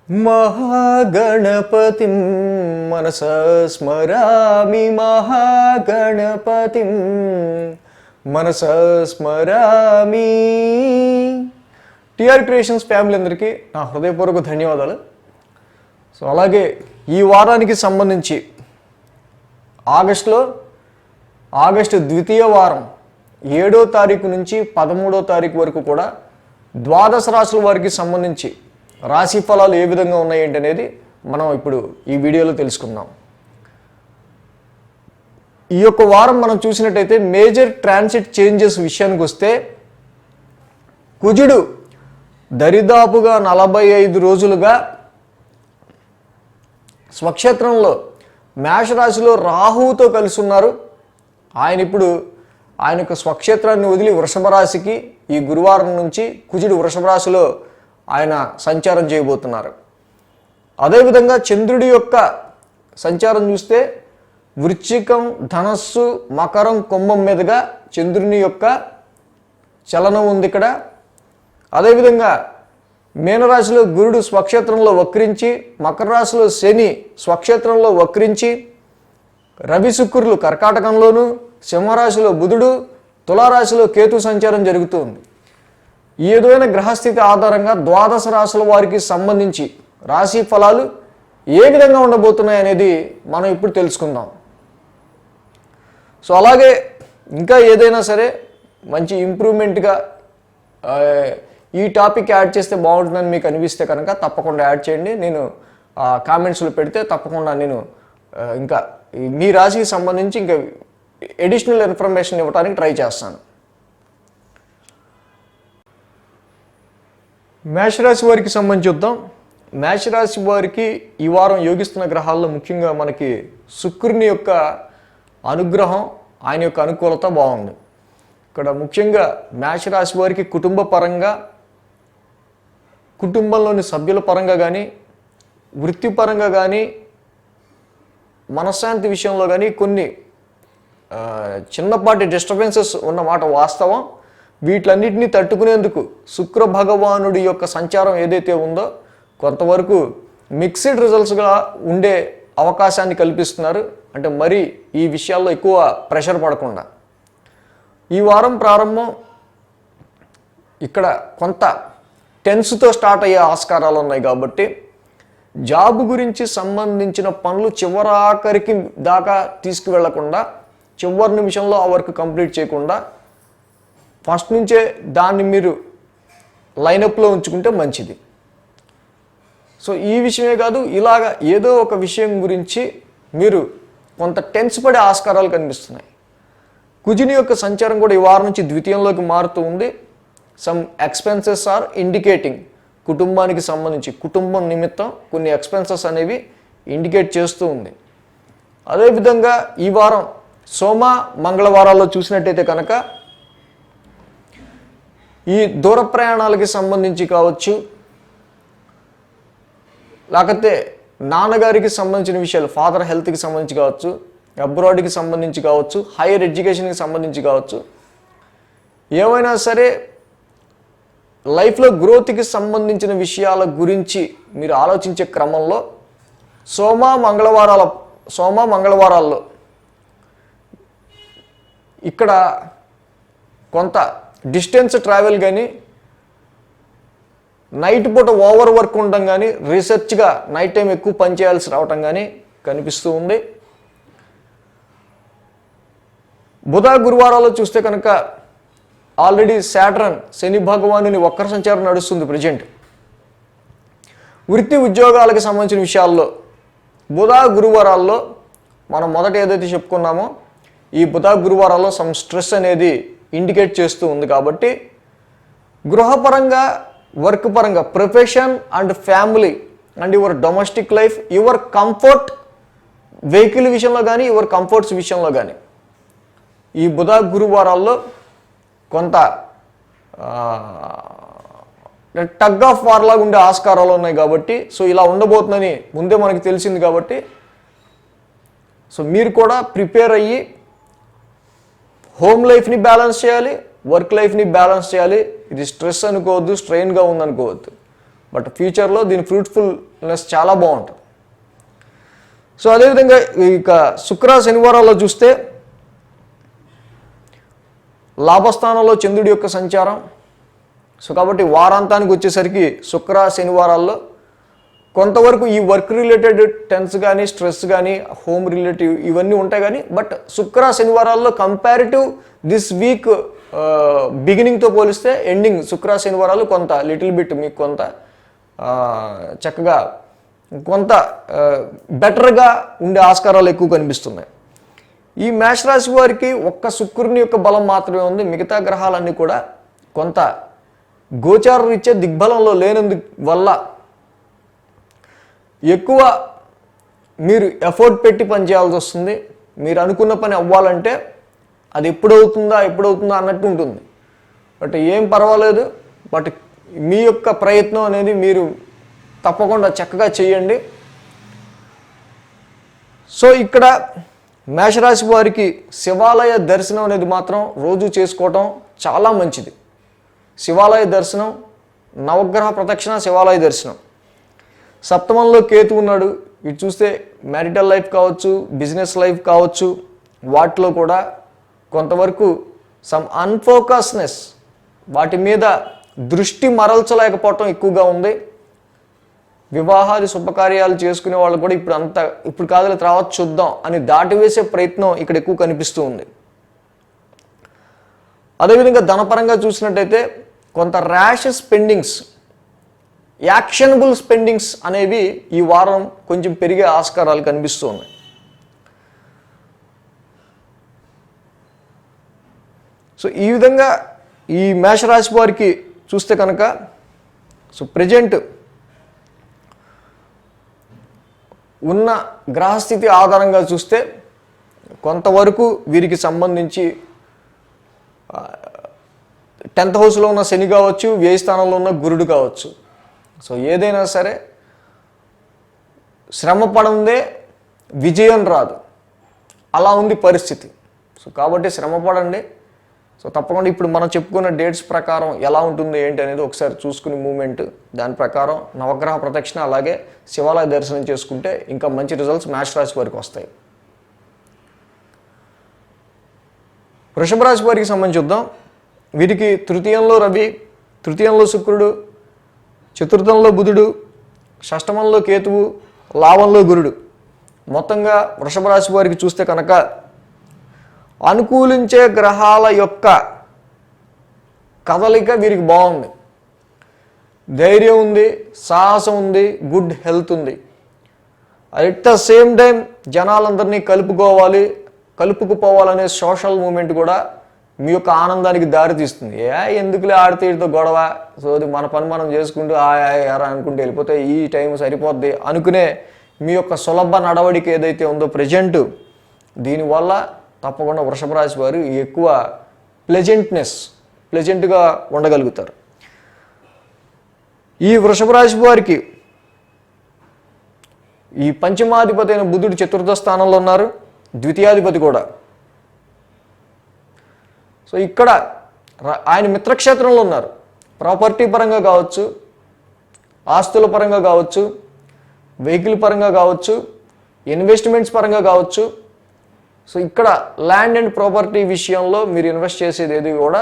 महागणपतिं मनसा स्मरामि महागणपतिं మనసా స్మరామి. TR creations family అందరికీ నా హృదయపూర్వక ధన్యవాదాలు. సో అలాగే ఈ వారానికి సంబంధించి ఆగస్టు ద్వితీయ వారం 7వ తారీఖు నుంచి 13వ తారీఖు వరకు కూడా ద్వాదశ రాశుల వారికి సంబంధించి రాశి ఫలాలు ఏ విధంగా ఉన్నాయి అనేది మనం ఇప్పుడు ఈ వీడియోలో తెలుసుకుందాం. ఈ యొక్క వారం మనం చూసినట్టయితే మేజర్ ట్రాన్సిట్ చేంజెస్ విషయానికి వస్తే కుజుడు దరిదాపుగా 45 రోజులుగా స్వక్షేత్రంలో మేషరాశిలో రాహువుతో కలిసి ఉన్నారు. ఆయన ఇప్పుడు ఆయన యొక్క స్వక్షేత్రాన్ని వదిలి వృషభ రాశికి ఈ గురువారం నుంచి కుజుడు వృషభ రాశిలో ఆయన సంచారం చేయబోతున్నారు. అదేవిధంగా చంద్రుడి యొక్క సంచారం చూస్తే వృశ్చికం, ధనస్సు, మకరం, కుంభం మీదుగా చంద్రుని యొక్క చలనం ఉంది ఇక్కడ. అదేవిధంగా మీనరాశిలో గురుడు స్వక్షేత్రంలో వక్రించి, మకర రాశిలో శని స్వక్షేత్రంలో వక్రించి, రవి శుక్రులు కర్కాటకంలోను, సింహరాశిలో బుధుడు, తులారాశిలో కేతు సంచారం జరుగుతుంది. ఈ విధమైన గ్రహస్థితి ఆధారంగా ద్వాదశ రాశుల వారికి సంబంధించి రాశి ఫలాలు ఏ విధంగా ఉండబోతున్నాయి అనేది మనం ఇప్పుడు తెలుసుకుందాం. సో అలాగే ఇంకా ఏదైనా సరే మంచి ఇంప్రూవ్మెంట్గా ఈ టాపిక్ యాడ్ చేస్తే బాగుంటుందని మీకు అనిపిస్తే కనుక తప్పకుండా యాడ్ చేయండి. నేను కామెంట్స్లో పెడితే తప్పకుండా నేను ఇంకా మీ రాశికి సంబంధించి ఇంకా ఎడిషనల్ ఇన్ఫర్మేషన్ ఇవ్వడానికి ట్రై చేస్తాను. మేషరాశి వారికి సంబంధించి చూద్దాం. మేషరాశి వారికి ఈ వారం యోగిస్తున్న గ్రహాల్లో ముఖ్యంగా మనకి శుక్రుని యొక్క అనుగ్రహం, ఆయన యొక్క అనుకూలత బాగుంది. ఇక్కడ ముఖ్యంగా మేషరాశి వారికి కుటుంబ పరంగా, కుటుంబంలోని సభ్యుల పరంగా కానీ, వృత్తిపరంగా కానీ, మనశ్శాంతి విషయంలో కానీ కొన్ని చిన్నపాటి డిస్టర్బెన్సెస్ ఉన్నమాట వాస్తవం. వీటన్నిటినీ తట్టుకునేందుకు శుక్ర భగవానుడి యొక్క సంచారం ఏదైతే ఉందో కొంతవరకు మిక్స్డ్ రిజల్ట్స్గా ఉండే అవకాశాన్ని కల్పిస్తున్నారు. అంటే మరి ఈ విషయాల్లో ఎక్కువ ప్రెషర్ పడకుండా ఈ వారం ప్రారంభం ఇక్కడ కొంత టెన్స్తో స్టార్ట్ అయ్యే ఆస్కారాలు ఉన్నాయి. కాబట్టి జాబ్ గురించి సంబంధించిన పనులు చివరాఖరికి దాకా తీసుకువెళ్లకుండా, చివరి నిమిషంలో ఆ వర్క్ కంప్లీట్ చేయకుండా ఫస్ట్ నుంచే దాన్ని మీరు లైనప్లో ఉంచుకుంటే మంచిది. సో ఈ విషయమే కాదు, ఇలాగ ఏదో ఒక విషయం గురించి మీరు కొంత టెన్స్ పడే ఆస్కారాలు కనిపిస్తున్నాయి. కుజుని యొక్క సంచారం కూడా ఈ వారం నుంచి ద్వితీయంలోకి మారుతూ ఉంది. సమ్ ఎక్స్పెన్సెస్ ఆర్ ఇండికేటింగ్, కుటుంబానికి సంబంధించి కుటుంబం నిమిత్తం కొన్ని ఎక్స్పెన్సెస్ అనేవి ఇండికేట్ చేస్తూ ఉంది. అదేవిధంగా ఈ వారం సోమ మంగళవారాల్లో చూసినట్టయితే కనుక ఈ దూర ప్రయాణాలకి సంబంధించి కావచ్చు, లేకపోతే నాన్నగారికి సంబంధించిన విషయాలు, ఫాదర్ హెల్త్కి సంబంధించి కావచ్చు, అబ్రాడ్కి సంబంధించి కావచ్చు, హైయర్ ఎడ్యుకేషన్కి సంబంధించి కావచ్చు, ఏమైనా సరే లైఫ్లో గ్రోత్కి సంబంధించిన విషయాల గురించి మీరు ఆలోచించే క్రమంలో సోమ మంగళవారాల్లో ఇక్కడ కొంత డిస్టెన్స్ ట్రావెల్ కానీ, నైట్ పూట ఓవర్ వర్క్ ఉండడం కానీ, రీసెర్చ్గా నైట్ టైం ఎక్కువ పనిచేయాల్సి రావటం కానీ కనిపిస్తూ ఉంది. బుధ గురువారాల్లో చూస్తే కనుక ఆల్రెడీ శాటర్న్ శని భగవానుని వక్ర సంచారం నడుస్తుంది ప్రజెంట్. వృత్తి ఉద్యోగాలకు సంబంధించిన విషయాల్లో బుధ గురువారాల్లో మనం మొదట ఏదైతే చెప్పుకున్నామో ఈ బుధ గురువారాల్లో సమ్ స్ట్రెస్ అనేది ఇండికేట్ చేస్తూ ఉంది. కాబట్టి గృహపరంగా, వర్క్ పరంగా, profession and family and your domestic life, your comfort, vehicle విషయంలో కానీ, యువర్ కంఫర్ట్స్ విషయంలో కానీ ఈ బుధ గురువారాల్లో కొంత టగ్ ఆఫ్ వార్ లాగా ఉండే ఆస్కారాలు ఉన్నాయి. కాబట్టి సో ఇలా ఉండబోతుందని ముందే మనకి తెలిసింది. కాబట్టి సో మీరు కూడా ప్రిపేర్ అయ్యి హోమ్ లైఫ్ని బ్యాలెన్స్ చేయాలి, వర్క్ లైఫ్ని బ్యాలెన్స్ చేయాలి. ఇది స్ట్రెస్ అనుకోవద్దు, స్ట్రెయిన్గా ఉందనుకోవద్దు. బట్ ఫ్యూచర్లో దీని ఫ్రూట్ఫుల్నెస్ చాలా బాగుంటుంది. సో అదేవిధంగా ఇక శుక్ర శనివారాల్లో చూస్తే లాభస్థానంలో చంద్రుడి యొక్క సంచారం. సో కాబట్టి వారాంతానికి వచ్చేసరికి శుక్ర శనివారాల్లో కొంతవరకు ఈ వర్క్ రిలేటెడ్ టెన్స్ కానీ స్ట్రెస్ కానీ హోమ్ రిలేటివ్ ఇవన్నీ ఉంటాయి కానీ but Shukra శనివారాల్లో comparative this week బిగినింగ్తో పోలిస్తే ఎండింగ్ శుక్ర శనివారాలు కొంత లిటిల్ బిట్ మీకు కొంత చక్కగా కొంత బెటర్గా ఉండే ఆస్కారాలు ఎక్కువ కనిపిస్తున్నాయి. ఈ మేష రాశి వారికి ఒక్క శుక్రుని యొక్క బలం మాత్రమే ఉంది. మిగతా గ్రహాలన్నీ కూడా కొంత గోచార రీత్యా దిగ్బలంలో లేనందు వల్ల ఎక్కువ మీరు ఎఫర్ట్ పెట్టి పనిచేయాల్సి వస్తుంది. మీరు అనుకున్న పని అవ్వాలంటే అది ఎప్పుడవుతుందా అన్నట్టు ఉంటుంది. బట్ ఏం పర్వాలేదు, బట్ మీ యొక్క ప్రయత్నం అనేది మీరు తప్పకుండా చక్కగా చేయండి. సో ఇక్కడ మేషరాశి వారికి శివాలయ దర్శనం అనేది మాత్రం రోజు చేసుకోవటం చాలా మంచిది. శివాలయ దర్శనం, నవగ్రహ ప్రదక్షిణ, శివాలయ దర్శనం. సప్తమంలో కేతు ఉన్నాడు. ఇటు చూస్తే మ్యారిటల్ లైఫ్ కావచ్చు, బిజినెస్ లైఫ్ కావచ్చు, వాటిలో కూడా కొంతవరకు సమ్ అన్ఫోకస్నెస్, వాటి మీద దృష్టి మరల్చలేకపోవటం ఎక్కువగా ఉంది. వివాహాది శుభకార్యాలు చేసుకునే వాళ్ళు కూడా ఇప్పుడు కాదులే తర్వాత చూద్దాం అని దాటివేసే ప్రయత్నం ఇక్కడ ఎక్కువ కనిపిస్తూ ఉంది. అదేవిధంగా ధనపరంగా చూసినట్టయితే కొంత ర్యాష్ స్పెండింగ్స్, యాక్షనబుల్ స్పెండింగ్స్ అనేవి ఈ వారం కొంచెం పెరిగే ఆస్కారాలు కనిపిస్తూ ఉన్నాయి. సో ఈ విధంగా ఈ మేషరాశి వారికి చూస్తే కనుక సో ప్రజెంట్ ఉన్న గ్రహస్థితి ఆధారంగా చూస్తే కొంతవరకు వీరికి సంబంధించి 10th హౌస్లో ఉన్న శని కావచ్చు, వ్యయ స్థానంలో ఉన్న గురుడు కావచ్చు. సో ఏదైనా సరే శ్రమ పడందే విజయం రాదు, అలా ఉంది పరిస్థితి. సో కాబట్టి శ్రమ పడండి. సో తప్పకుండా ఇప్పుడు మనం చెప్పుకున్న డేట్స్ ప్రకారం ఎలా ఉంటుంది ఏంటి అనేది ఒకసారి చూసుకుని మూమెంట్ దాని ప్రకారం నవగ్రహ ప్రదక్షిణ అలాగే శివాలయ దర్శనం చేసుకుంటే ఇంకా మంచి రిజల్ట్స్ మేష రాశి వారికి వస్తాయి. వృషభ రాశి వారికి సంబంధించి చూద్దాం. వీరికి తృతీయంలో రవి, తృతీయంలో శుక్రుడు, చతుర్థంలో బుధుడు, షష్టమంలో కేతువు, లాభంలో గురుడు. మొత్తంగా వృషభ రాశి వారికి చూస్తే కనుక అనుకూలించే గ్రహాల యొక్క కదలిక వీరికి బాగుంది. ధైర్యం ఉంది, సాహసం ఉంది, గుడ్ హెల్త్ ఉంది. అట్ ద సేమ్ టైం జనాలందరినీ కలుపుకుపోవాలనే సోషల్ మూమెంట్ కూడా మీ యొక్క ఆనందానికి దారితీస్తుంది. ఎందుకులే ఆడితే వీటితో గొడవ, సో మన పని మనం చేసుకుంటూ ఎరా అనుకుంటూ వెళ్ళిపోతే ఈ టైం సరిపోద్ది అనుకునే మీ యొక్క సులభ నడవడిక ఏదైతే ఉందో ప్రజెంట్, దీనివల్ల తప్పకుండా వృషభ రాశి వారు ఎక్కువ ప్లెజెంట్గా ఉండగలుగుతారు. ఈ వృషభ రాశి వారికి ఈ పంచమాధిపతి అయిన బుధుడు చతుర్థ స్థానంలో ఉన్నారు, ద్వితీయాధిపతి కూడా. సో ఇక్కడ ఆయన మిత్రక్షేత్రంలో ఉన్నారు. ప్రాపర్టీ పరంగా కావచ్చు, ఆస్తుల పరంగా కావచ్చు, వెహికల్ పరంగా కావచ్చు, ఇన్వెస్ట్మెంట్స్ పరంగా కావచ్చు. సో ఇక్కడ ల్యాండ్ అండ్ ప్రాపర్టీ విషయంలో మీరు ఇన్వెస్ట్ చేసేది ఏది కూడా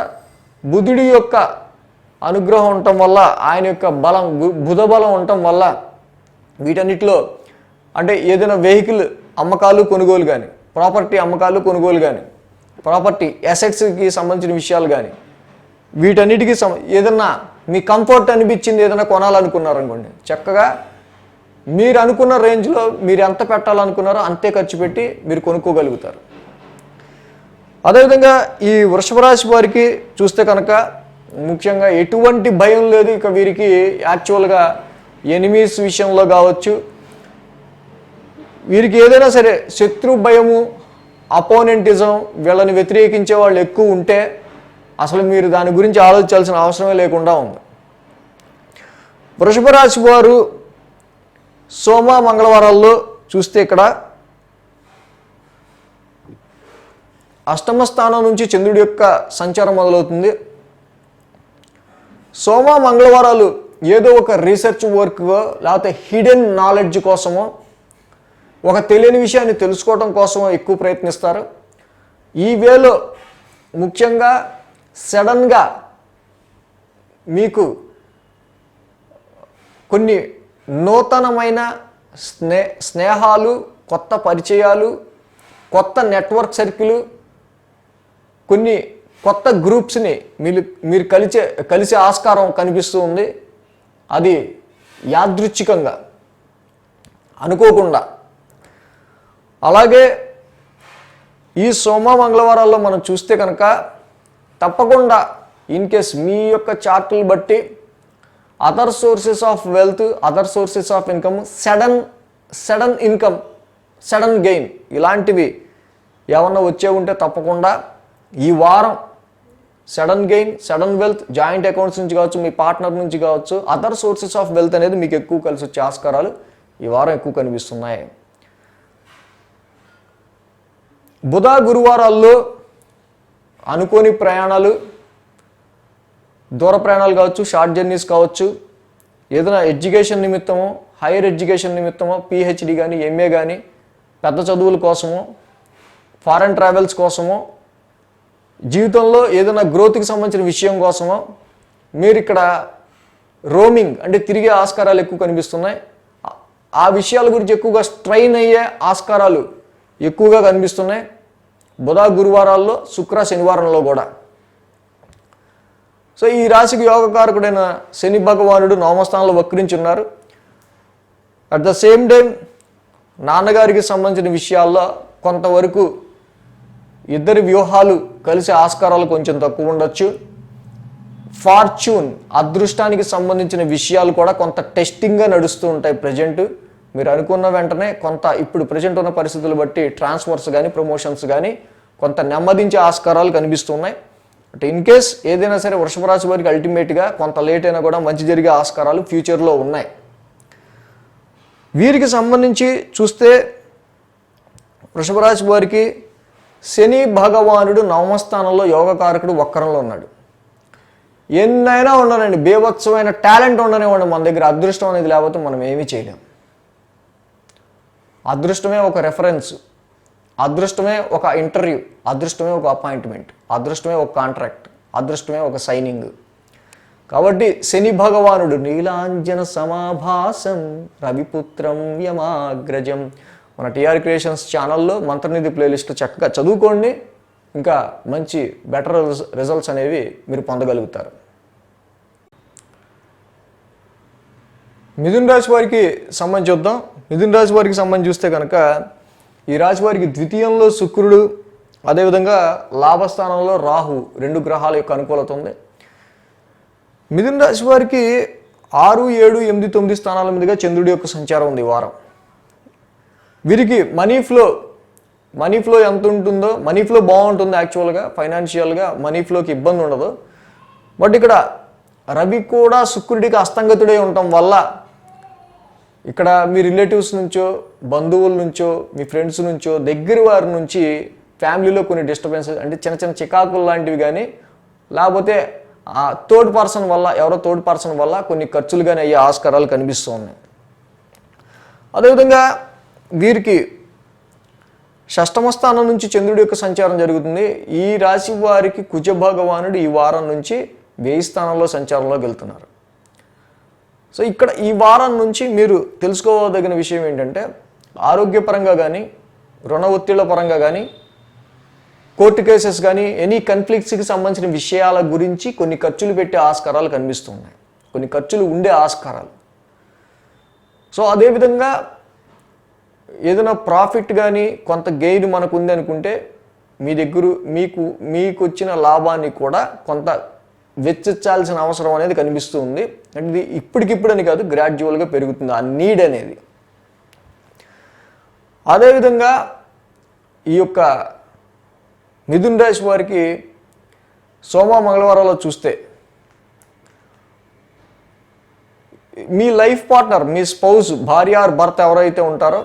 బుధుడి యొక్క అనుగ్రహం ఉండటం వల్ల, ఆయన యొక్క బలం, బుధ బలం ఉండటం వల్ల వీటన్నిటిలో అంటే ఏదైనా వెహికల్ అమ్మకాలు కొనుగోలు కానీ, ప్రాపర్టీ అమ్మకాలు కొనుగోలు కానీ, ప్రాపర్టీ అసెట్స్కి సంబంధించిన విషయాలు కానీ, వీటన్నిటికీ ఏదన్నా మీ కంఫర్ట్ అనిపించింది ఏదైనా కొనాలనుకున్నారనుకోండి, చక్కగా మీరు అనుకున్న రేంజ్లో మీరు ఎంత పెట్టాలనుకున్నారో అంతే ఖర్చు పెట్టి మీరు కొనుక్కోగలుగుతారు. అదేవిధంగా ఈ వృషభ రాశి వారికి చూస్తే కనుక ముఖ్యంగా ఎటువంటి భయం లేదు. ఇక వీరికి యాక్చువల్గా ఎనిమీస్ విషయంలో కావచ్చు, వీరికి ఏదైనా సరే శత్రు భయము, అపోనెంటిజం, వీళ్ళని వ్యతిరేకించే వాళ్ళు ఎక్కువ ఉంటే అసలు మీరు దాని గురించి ఆలోచించాల్సిన అవసరమే లేకుండా ఉంది. వృషభ రాశి వారు సోమ మంగళవారాల్లో చూస్తే ఇక్కడ అష్టమ స్థానం నుంచి చంద్రుడి యొక్క సంచారం మొదలవుతుంది. సోమ మంగళవారాలు ఏదో ఒక రీసెర్చ్ వర్క్ లేకపోతే హిడెన్ నాలెడ్జ్ కోసమో ఒక తెలియని విషయాన్ని తెలుసుకోవడం కోసమో ఎక్కువ ప్రయత్నిస్తారు. ఈ వేలో ముఖ్యంగా సడన్గా మీకు కొన్ని నూతనమైన స్నేహాలు, కొత్త పరిచయాలు, కొత్త నెట్వర్క్ సర్కిల్, కొన్ని కొత్త గ్రూప్స్ని మీరు కలిసే ఆస్కారం కనిపిస్తూ ఉంది. అది యాదృచ్ఛికంగా, అనుకోకుండా. అలాగే ఈ సోమ మంగళవారాల్లో మనం చూస్తే కనుక తప్పకుండా ఇన్ కేస్ మీ యొక్క చార్టులు బట్టి other sources of wealth, other sources of income, sudden income, sudden gain ఇలాంటివి ఏమన్నా వచ్చే ఉంటే తప్పకుండా ఈ వారం sudden gain, sudden wealth joint accounts నుంచి కావచ్చు, మీ పార్ట్నర్ నుంచి కావచ్చు, అదర్ సోర్సెస్ ఆఫ్ వెల్త్ అనేది మీకు ఎక్కువ కలిసి వచ్చే ఆస్కారాలు ఈ వారం ఎక్కువ కనిపిస్తున్నాయి. బుధ గురువారాల్లో అనుకోని ప్రయాణాలు, దూర ప్రయాణాలు కావచ్చు, షార్ట్ జర్నీస్ కావచ్చు, ఏదైనా ఎడ్యుకేషన్ నిమిత్తమో, హైయర్ ఎడ్యుకేషన్ నిమిత్తమో, పిహెచ్డి కానీ, ఎంఏ కానీ, పెద్ద చదువుల కోసమో, ఫారెన్ ట్రావెల్స్ కోసమో, జీవితంలో ఏదైనా గ్రోత్కి సంబంధించిన విషయం కోసమో మీరు ఇక్కడ రోమింగ్ అంటే తిరిగే ఆస్కారాలు ఎక్కువ కనిపిస్తున్నాయి. ఆ విషయాల గురించి ఎక్కువగా స్ట్రైన్ అయ్యే ఆస్కారాలు ఎక్కువగా కనిపిస్తున్నాయి బుధ గురువారాల్లో, శుక్ర శనివారంలో కూడా. సో ఈ రాశికి యోగకారకుడైన శని భగవానుడు నవమస్థానంలో వక్రించి ఉన్నారు. అట్ ద సేమ్ టైం నాన్నగారికి సంబంధించిన విషయాల్లో కొంతవరకు ఇద్దరి వ్యూహాలు కలిసే ఆస్కారాలు కొంచెం తక్కువ ఉండొచ్చు. ఫార్చ్యూన్, అదృష్టానికి సంబంధించిన విషయాలు కూడా కొంత టెస్టింగ్గా నడుస్తూ ఉంటాయి. ప్రజెంట్ మీరు అనుకున్న వెంటనే కొంత ఇప్పుడు ప్రజెంట్ ఉన్న పరిస్థితులు బట్టి ట్రాన్స్ఫర్స్ కానీ, ప్రమోషన్స్ కానీ కొంత నెమ్మదించే ఆస్కారాలు కనిపిస్తున్నాయి. బట్ ఇన్ కేస్ ఏదైనా సరే వృషభ రాశి వారికి అల్టిమేట్గా కొంత లేట్ అయినా కూడా మంచి జరిగే ఆస్కారాలు ఫ్యూచర్లో ఉన్నాయి. వీరికి సంబంధించి చూస్తే వృషభ రాశి వారికి శని భగవానుడు నవమస్థానంలో యోగకారకుడు వక్రంలో ఉన్నాడు. ఎన్నైనా ఉండనండి, బేభత్సమైన టాలెంట్ ఉండనివ్వండి, మన దగ్గర అదృష్టం అనేది లేకపోతే మనం ఏమీ చేయలేం. అదృష్టమే ఒక రెఫరెన్స్, అదృష్టమే ఒక ఇంటర్వ్యూ, అదృష్టమే ఒక అపాయింట్మెంట్, అదృష్టమే ఒక కాంట్రాక్ట్, అదృష్టమే ఒక సైనింగ్. కాబట్టి శని భగవానుడు నీలాంజన సమాభాసం రవిపుత్రం యమాగ్రజం. మన టీఆర్ క్రియేషన్స్ ఛానల్లో మంత్రనిధి ప్లేలిస్ట్ చక్కగా చదువుకోండి, ఇంకా మంచి బెటర్ రిజల్ట్స్ అనేవి మీరు పొందగలుగుతారు. మిథున రాశి వారికి సంబంధించి చూద్దాం. మిథున రాశి వారికి సంబంధించి చూస్తే కనుక ఈ రాశి వారికి ద్వితీయంలో శుక్రుడు, అదేవిధంగా లాభస్థానంలో రాహు, 2 గ్రహాల యొక్క అనుకూలత ఉంది. మిథున రాశి వారికి 6, 7, 8, 9 స్థానాల మీదుగా చంద్రుడి యొక్క సంచారం ఉంది ఈ వారం. వీరికి మనీ ఫ్లో ఎంత ఉంటుందో, మనీ ఫ్లో బాగుంటుంది యాక్చువల్గా, ఫైనాన్షియల్గా మనీ ఫ్లోకి ఇబ్బంది ఉండదు. బట్ ఇక్కడ రవి కూడా శుక్రుడికి అస్తంగతుడై ఉండటం వల్ల ఇక్కడ మీ రిలేటివ్స్ నుంచో, బంధువుల నుంచో, మీ ఫ్రెండ్స్ నుంచో, దగ్గర వారి నుంచి ఫ్యామిలీలో కొన్ని డిస్టర్బెన్సెస్ అంటే చిన్న చిన్న చికాకులు లాంటివి కానీ, లేకపోతే థర్డ్ పర్సన్ వల్ల కొన్ని ఖర్చులు కానీ అయ్యే ఆస్కారాలు కనిపిస్తూ ఉన్నాయి. అదేవిధంగా వీరికి షష్టమ స్థానం నుంచి చంద్రుడి యొక్క సంచారం జరుగుతుంది. ఈ రాశి వారికి కుజ భగవానుడు ఈ వారం నుంచి 1000 స్థానంలో సంచారంలోకి వెళ్తున్నారు. సో ఇక్కడ ఈ వారం నుంచి మీరు తెలుసుకోదగిన విషయం ఏంటంటే, ఆరోగ్యపరంగా కానీ, రుణ ఒత్తిళ్ల పరంగా కానీ, కోర్టు కేసెస్ కానీ, ఎనీ కన్ఫ్లిక్ట్స్కి సంబంధించిన విషయాల గురించి కొన్ని ఖర్చులు పెట్టే ఆస్కారాలు కనిపిస్తున్నాయి, కొన్ని ఖర్చులు ఉండే ఆస్కారాలు. సో అదేవిధంగా ఏదైనా ప్రాఫిట్ కానీ కొంత గెయిన్ మనకు ఉంది అనుకుంటే మీ దగ్గర మీకు వచ్చిన లాభాన్ని కూడా కొంత వెచ్చించాల్సిన అవసరం అనేది కనిపిస్తూ ఉంది. అంటే ఇది ఇప్పటికిప్పుడు అని కాదు, గ్రాడ్యువల్గా పెరుగుతుంది ఆ నీడ్ అనేది. అదేవిధంగా ఈ యొక్క మిథున రాశి వారికి సోమ మంగళవారాల్లో చూస్తే మీ లైఫ్ పార్ట్నర్, మీ స్పౌస్, భార్య ఆర్ భర్త ఎవరైతే ఉంటారో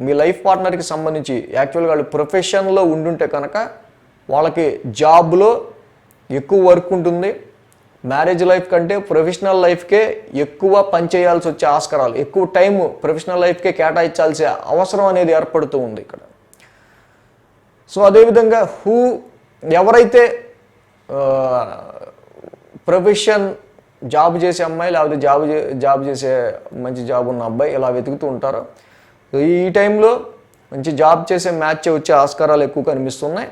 మీ లైఫ్ పార్ట్నర్కి సంబంధించి యాక్చువల్గా వాళ్ళు ప్రొఫెషన్లో ఉండుంటే కనుక వాళ్ళకి జాబ్లో ఎక్కువ వర్క్ ఉంటుంది, మ్యారేజ్ లైఫ్ కంటే ప్రొఫెషనల్ లైఫ్కే ఎక్కువ పని చేయాల్సి వచ్చే ఆస్కారాలు, ఎక్కువ టైం ప్రొఫెషనల్ లైఫ్కే కేటాయించాల్సిన అవసరం అనేది ఏర్పడుతూ ఉంది ఇక్కడ. సో అదేవిధంగా ఎవరైతే ప్రొఫెషన్ జాబ్ చేసే అమ్మాయి లేకపోతే జాబ్ చేసే మంచి జాబ్ ఉన్న అబ్బాయి ఇలా వెతుకుతూ ఉంటారో ఈ టైంలో మంచి జాబ్ చేసే మ్యాచ్ వచ్చే ఆస్కారాలు ఎక్కువ కనిపిస్తున్నాయి.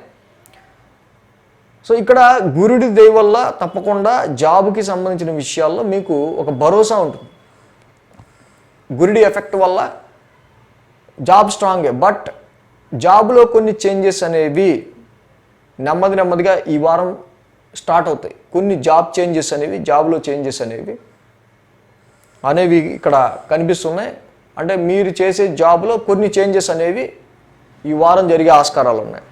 సో ఇక్కడ గురుడి దయ వల్ల తప్పకుండా జాబ్కి సంబంధించిన విషయాల్లో మీకు ఒక భరోసా ఉంటుంది. గురుడి ఎఫెక్ట్ వల్ల జాబ్ స్ట్రాంగే, బట్ జాబ్లో కొన్ని చేంజెస్ అనేవి నెమ్మదిగా ఈ వారం స్టార్ట్ అవుతాయి. కొన్ని జాబ్లో చేంజెస్ అనేవి ఇక్కడ కనిపిస్తున్నాయి. అంటే మీరు చేసే జాబ్లో కొన్ని చేంజెస్ అనేవి ఈ వారం జరిగే ఆస్కారాలు ఉన్నాయి.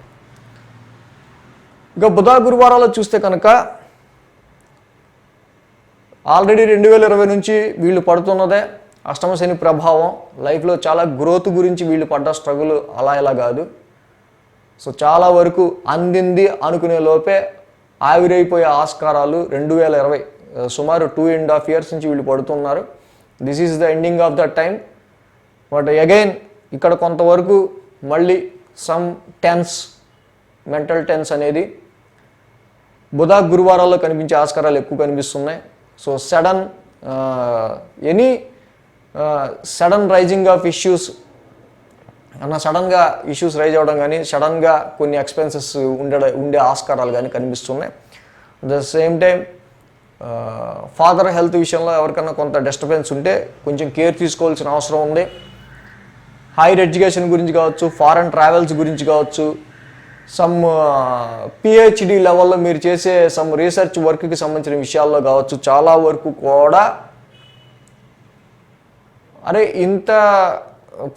ఇక బుధ గురువారాలు చూస్తే కనుక ఆల్రెడీ 2020 నుంచి వీళ్ళు పడుతున్నదే అష్టమ శని ప్రభావం. లైఫ్లో చాలా గ్రోత్ గురించి వీళ్ళు పడ్డ స్ట్రగుల్ అలా ఇలా కాదు. సో చాలా వరకు అందింది అనుకునే లోపే ఆవిరైపోయే ఆస్కారాలు 2020 సుమారు 2.5 years నుంచి వీళ్ళు పడుతున్నారు. This is the ending of the time. But again ఇక్కడ కొంతవరకు మళ్ళీ సమ్ మెంటల్ టెన్స్ అనేది బుధ గురువారాల్లో కనిపించే ఆస్కారాలు ఎక్కువ కనిపిస్తున్నాయి. So sudden rising of issues సడన్గా ఇష్యూస్ రైజ్ అవ్వడం కానీ సడన్గా కొన్ని ఎక్స్పెన్సెస్ ఉండే ఆస్కారాలు కానీ కనిపిస్తున్నాయి. At the same time father health విషయంలో ఎవరికైనా కొంత డిస్టర్బెన్స్ ఉంటే కొంచెం కేర్ తీసుకోవాల్సిన అవసరం ఉంది. హైయర్ ఎడ్యుకేషన్ గురించి కావచ్చు, ఫారెన్ ట్రావెల్స్ గురించి కావచ్చు, సమ్ పిహెచ్డి లెవెల్లో మీరు చేసే సమ్ రీసెర్చ్ వర్క్కి సంబంధించిన విషయాల్లో కావచ్చు, చాలా వరకు కూడా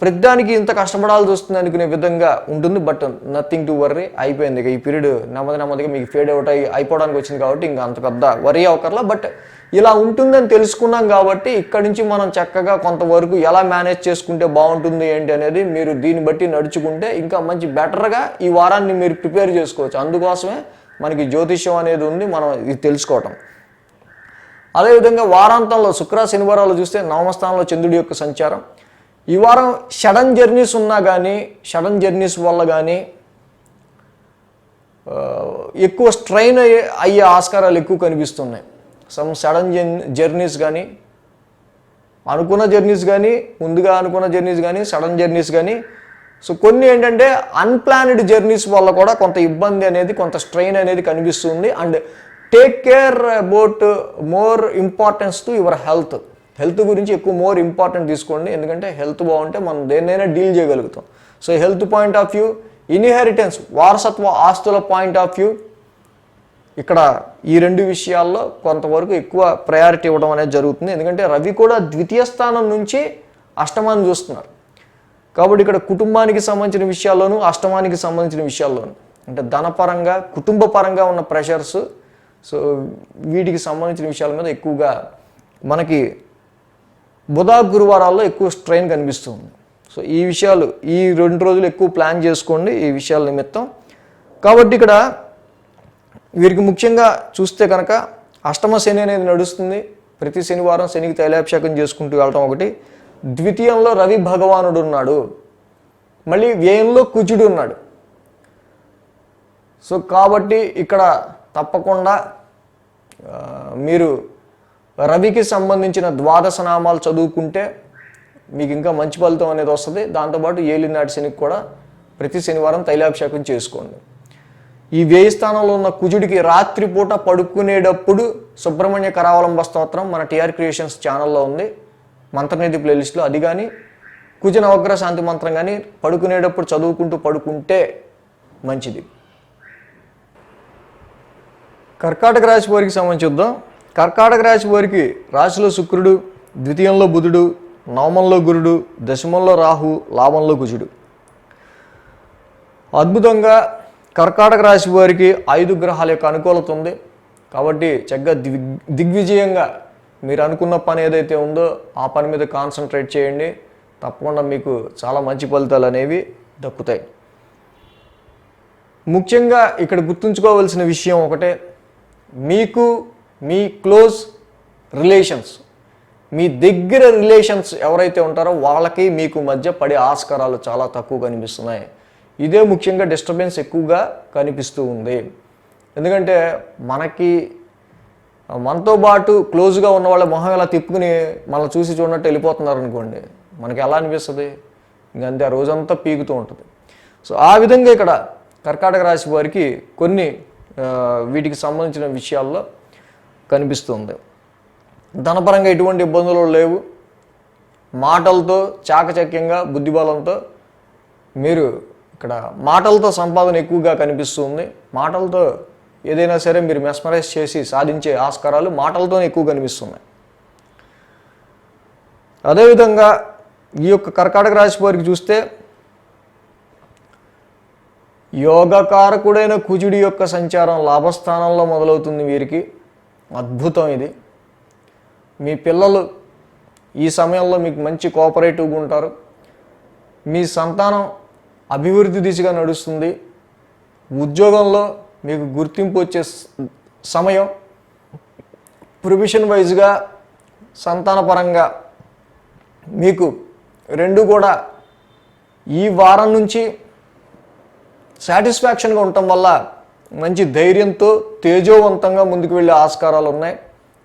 ప్రతిదానికి ఇంత కష్టపడాల్సి వస్తుంది అనుకునే విధంగా ఉంటుంది. బట్ నథింగ్ టు వర్రీ, అయిపోయింది. ఇక ఈ పీరియడ్ నెమ్మదిగా మీకు ఫేడ్ అవుట్ అయిపోవడానికి వచ్చింది కాబట్టి ఇంకా అంత పెద్ద వరీ అవ్వకర్లా. బట్ ఇలా ఉంటుందని తెలుసుకున్నాం కాబట్టి ఇక్కడి నుంచి మనం చక్కగా కొంతవరకు ఎలా మేనేజ్ చేసుకుంటే బాగుంటుంది ఏంటి అనేది మీరు దీన్ని బట్టి నడుచుకుంటే ఇంకా మంచి బెటర్గా ఈ వారాన్ని మీరు ప్రిపేర్ చేసుకోవచ్చు. అందుకోసమే మనకి జ్యోతిష్యం అనేది ఉంది, మనం ఇది తెలుసుకోవటం. అదేవిధంగా వారాంతంలో శుక్ర శనివారాలు చూస్తే నవమస్థానంలో చంద్రుడి యొక్క సంచారం. ఈ వారం సడన్ జర్నీస్ ఉన్నా కానీ సడన్ జర్నీస్ వల్ల కానీ ఎక్కువ స్ట్రెయిన్ అయ్యే ఆస్కారాలు ఎక్కువ కనిపిస్తున్నాయి. సమ్ సడన్ జర్నీస్ కానీ అనుకున్న జర్నీస్ కానీ ముందుగా అనుకున్న జర్నీస్ కానీ సడన్ జర్నీస్ కానీ. సో కొన్ని ఏంటంటే అన్ప్లాన్డ్ జర్నీస్ వల్ల కూడా కొంత ఇబ్బంది అనేది కొంత స్ట్రెయిన్ అనేది కనిపిస్తుంది. And take care about more importance to your health గురించి ఎక్కువ మోర్ ఇంపార్టెంట్ తీసుకోండి. ఎందుకంటే హెల్త్ బాగుంటే మనం దేన్నైనా డీల్ చేయగలుగుతాం. So health point of view, inheritance వారసత్వ ఆస్తుల పాయింట్ ఆఫ్ వ్యూ, ఇక్కడ ఈ రెండు విషయాల్లో కొంతవరకు ఎక్కువ ప్రయారిటీ ఇవ్వడం అనేది జరుగుతుంది. ఎందుకంటే రవి కూడా ద్వితీయ స్థానం నుంచి అష్టమాన్ని చూస్తున్నారు కాబట్టి ఇక్కడ కుటుంబానికి సంబంధించిన విషయాల్లోనూ అష్టమానికి సంబంధించిన విషయాల్లోనూ అంటే ధనపరంగా కుటుంబ పరంగా ఉన్న ప్రెషర్స్, సో వీటికి సంబంధించిన విషయాల మీద ఎక్కువగా మనకి బుధ గురువారాల్లో ఎక్కువ స్ట్రెయిన్ కనిపిస్తుంది. సో ఈ విషయాలు ఈ 2 రోజులు ఎక్కువ ప్లాన్ చేసుకోండి ఈ విషయాల నిమిత్తం. కాబట్టి ఇక్కడ వీరికి ముఖ్యంగా చూస్తే కనుక అష్టమ శని అనేది నడుస్తుంది. ప్రతి శనివారం శనికి తైలాభిషేకం చేసుకుంటూ వెళ్ళటం ఒకటి. ద్వితీయంలో రవి భగవానుడు ఉన్నాడు, మళ్ళీ వ్యయంలో కుజుడు ఉన్నాడు. సో కాబట్టి ఇక్కడ తప్పకుండా మీరు రవికి సంబంధించిన ద్వాదశ నామాలు చదువుకుంటే మీకు ఇంకా మంచి ఫలితం అనేది వస్తుంది. దాంతోపాటు ఏలినాటి శనికి కూడా ప్రతి శనివారం తైలాభిషేకం చేసుకోండి. ఈ వ్యయ స్థానంలో ఉన్న కుజుడికి రాత్రిపూట పడుకునేటప్పుడు సుబ్రహ్మణ్య కరావలంబ స్తోత్రం మన టీఆర్ క్రియేషన్స్ ఛానల్లో ఉంది, మంత్రనిధి ప్లేలిస్ట్లో. అది కానీ కుజ నవగ్రహ శాంతి మంత్రం కానీ పడుకునేటప్పుడు చదువుకుంటూ పడుకుంటే మంచిది. కర్కాటక రాశి వారికి సంబంధించి చూద్దాం. కర్కాటక రాశి వారికి రాశిలో శుక్రుడు, ద్వితీయంలో బుధుడు, నవమంలో గురుడు, దశమంలో రాహు, లాభంలో కుజుడు. అద్భుతంగా కర్కాటక రాశి వారికి 5 గ్రహాల యొక్క అనుకూలత ఉంది. కాబట్టి చక్కగా దిగ్విజయంగా మీరు అనుకున్న పని ఏదైతే ఉందో ఆ పని మీద కాన్సన్ట్రేట్ చేయండి. తప్పకుండా మీకు చాలా మంచి ఫలితాలు అనేవి దక్కుతాయి. ముఖ్యంగా ఇక్కడ గుర్తుంచుకోవాల్సిన విషయం ఒకటే, మీకు మీ క్లోజ్ రిలేషన్స్, మీ దగ్గర రిలేషన్స్ ఎవరైతే ఉంటారో వాళ్ళకి మీకు మధ్య పడే ఆస్కారాలు చాలా తక్కువ కనిపిస్తున్నాయి. ఇదే ముఖ్యంగా డిస్టర్బెన్స్ ఎక్కువగా కనిపిస్తూ ఉంది. ఎందుకంటే మనతో పాటు క్లోజ్గా ఉన్న వాళ్ళ మొహం ఎలా తిప్పుకుని మనల్ని చూసి చూడనట్టు వెళ్ళిపోతున్నారు అనుకోండి, మనకి ఎలా అనిపిస్తుంది? ఇంకంతే, ఆ రోజంతా పీకుతూ ఉంటుంది. సో ఆ విధంగా ఇక్కడ కర్కాటక రాశి వారికి కొన్ని వీటికి సంబంధించిన విషయాల్లో కనిపిస్తుంది. ధనపరంగా ఎటువంటి ఇబ్బందులు లేవు. మాటలతో చాకచక్యంగా బుద్ధిబలంతో మీరు ఇక్కడ మాటలతో సంపాదన ఎక్కువగా కనిపిస్తుంది. మాటలతో ఏదైనా సరే మీరు మెస్మరైజ్ చేసి సాధించే ఆస్కారాలు మాటలతోనే ఎక్కువ కనిపిస్తున్నాయి. అదేవిధంగా ఈ యొక్క కర్కాటక రాశి వారికి చూస్తే యోగకారకుడైన కుజుడి యొక్క సంచారం లాభస్థానంలో మొదలవుతుంది వీరికి. అద్భుతం ఇది. మీ పిల్లలు ఈ సమయంలో మీకు మంచి కోఆపరేటివ్గా ఉంటారు. మీ సంతానం అభివృద్ధి దిశగా నడుస్తుంది. ఉద్యోగంలో మీకు గుర్తింపు వచ్చే సమయం. ప్రొఫెషన్ వైజ్గా సంతానపరంగా మీకు రెండు కూడా ఈ వారం నుంచి సాటిస్ఫాక్షన్గా ఉండటం వల్ల మంచి ధైర్యంతో తేజోవంతంగా ముందుకు వెళ్ళే ఆస్కారాలు ఉన్నాయి.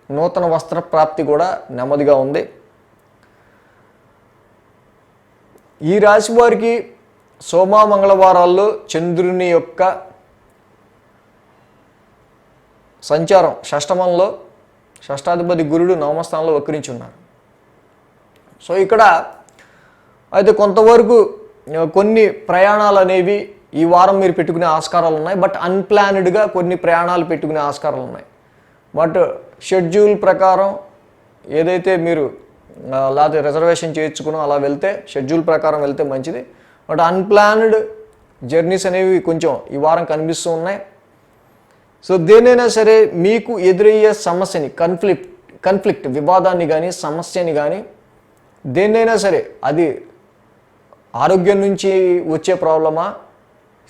నూతన వస్త్ర ప్రాప్తి కూడా నెమ్మదిగా ఉంది. ఈ రాశి వారికి సోమ మంగళవారాల్లో చంద్రుని యొక్క సంచారం షష్టమంలో, షష్టాధిపతి గురుడు నవమస్థానంలో వక్రించి ఉన్నారు. సో ఇక్కడ అయితే కొంతవరకు కొన్ని ప్రయాణాలు అనేవి ఈ వారం మీరు పెట్టుకునే ఆస్కారాలు ఉన్నాయి. బట్ అన్ప్లాన్డ్గా కొన్ని ప్రయాణాలు పెట్టుకునే ఆస్కారాలు ఉన్నాయి. బట్ షెడ్యూల్ ప్రకారం ఏదైతే మీరు లేకపోతే రిజర్వేషన్ చేయించుకుని అలా వెళ్తే, షెడ్యూల్ ప్రకారం వెళ్తే మంచిది. బట్ అన్ప్లాన్డ్ జర్నీస్ అనేవి కొంచెం ఈ వారం కనిపిస్తూ ఉన్నాయి. సో దేనైనా సరే మీకు ఎదురయ్యే సమస్యని, కన్ఫ్లిక్ట్ వివాదాన్ని కానీ సమస్యని కానీ దేన్నైనా సరే, అది ఆరోగ్యం నుంచి వచ్చే ప్రాబ్లమా,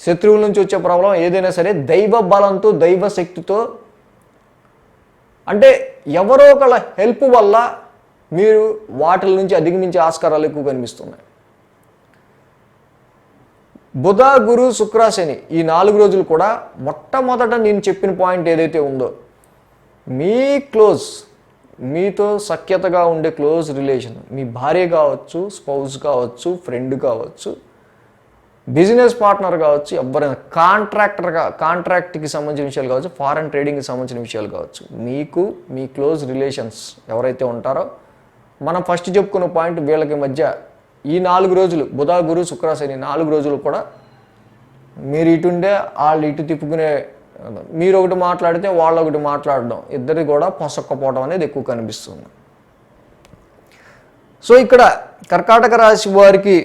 శత్రువుల నుంచి వచ్చే ప్రాబ్లం, ఏదైనా సరే దైవ బలంతో, దైవ శక్తితో, అంటే ఎవరో ఒకళ్ళ హెల్ప్ వల్ల మీరు వాటి నుంచి అధిగమించే ఆస్కారాలు ఎక్కువ కనిపిస్తున్నాయి. బుధ, గురు, శుక్ర, శని ఈ 4 రోజులు కూడా మొట్టమొదట నేను చెప్పిన పాయింట్ ఏదైతే ఉందో, మీతో సఖ్యతగా ఉండే క్లోజ్ రిలేషన్, మీ భార్య కావచ్చు, స్పౌస్ కావచ్చు, ఫ్రెండ్ కావచ్చు, బిజినెస్ పార్ట్నర్ కావచ్చు, ఎవరైనా కాంట్రాక్ట్కి సంబంధించిన విషయాలు కావచ్చు, ఫారెన్ ట్రేడింగ్కి సంబంధించిన విషయాలు కావచ్చు, మీకు మీ క్లోజ్ రిలేషన్స్ ఎవరైతే ఉంటారో, మనం ఫస్ట్ చెప్పుకున్న పాయింట్, వీళ్ళకి మధ్య ఈ 4 రోజులు బుధ, గురు, శుక్ర, శని 4 రోజులు కూడా మీరు ఇటుండే వాళ్ళు ఇటు తిప్పుకునే, మీరు ఒకటి మాట్లాడితే వాళ్ళు ఒకటి మాట్లాడడం, ఇద్దరి కూడా పొసక్కపోవడం అనేది ఎక్కువ కనిపిస్తుంది. సో ఇక్కడ కర్కాటక రాశి వారికి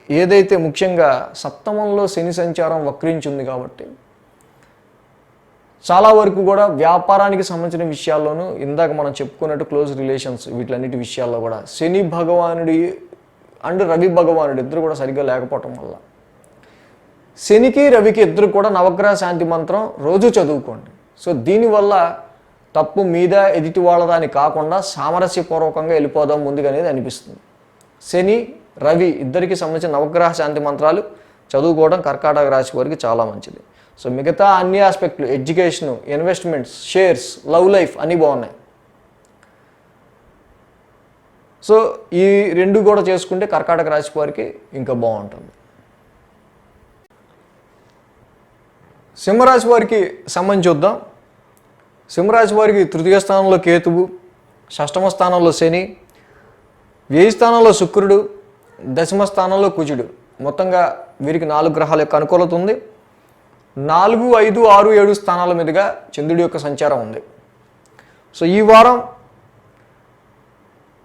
ఏదైతే ముఖ్యంగా సప్తమంలో శని సంచారం వక్రించింది కాబట్టి చాలా వరకు కూడా వ్యాపారానికి సంబంధించిన విషయాల్లోనూ ఇందాక మనం చెప్పుకున్నట్టు క్లోజ్ రిలేషన్స్ వీటిలన్నిటి విషయాల్లో కూడా శని భగవానుడి అండ్ రవి భగవానుడు ఇద్దరు కూడా సరిగ్గా లేకపోవటం వల్ల, శనికి రవికి ఇద్దరు కూడా నవగ్రహ శాంతి మంత్రం రోజు చదువుకోండి. సో దీనివల్ల తప్పు మీద ఎదుటి వాళ్ళదాన్ని కాకుండా సామరస్యపూర్వకంగా వెళ్ళిపోదాం ముందుగా అనేది అనిపిస్తుంది. శని రవి ఇద్దరికి సంబంధించిన నవగ్రహ శాంతి మంత్రాలు చదువుకోవడం కర్కాటక రాశి వారికి చాలా మంచిది. సో మిగతా అన్ని ఆస్పెక్ట్లు, education, investments, shares, love life అన్నీ బాగున్నాయి. సో ఈ రెండు కూడా చేసుకుంటే కర్కాటక రాశి వారికి ఇంకా బాగుంటుంది. సింహరాశి వారికి సంబంధించి చూద్దాం. సింహరాశి వారికి తృతీయ స్థానంలో కేతువు, షష్టమ స్థానంలో శని, వ్యయ స్థానంలో శుక్రుడు, దశమ స్థానంలో కుజుడు. మొత్తంగా వీరికి 4 గ్రహాల యొక్క అనుకూలత ఉంది. 4, 5, 6, 7 స్థానాల మీదుగా చంద్రుడి యొక్క సంచారం ఉంది. సో ఈ వారం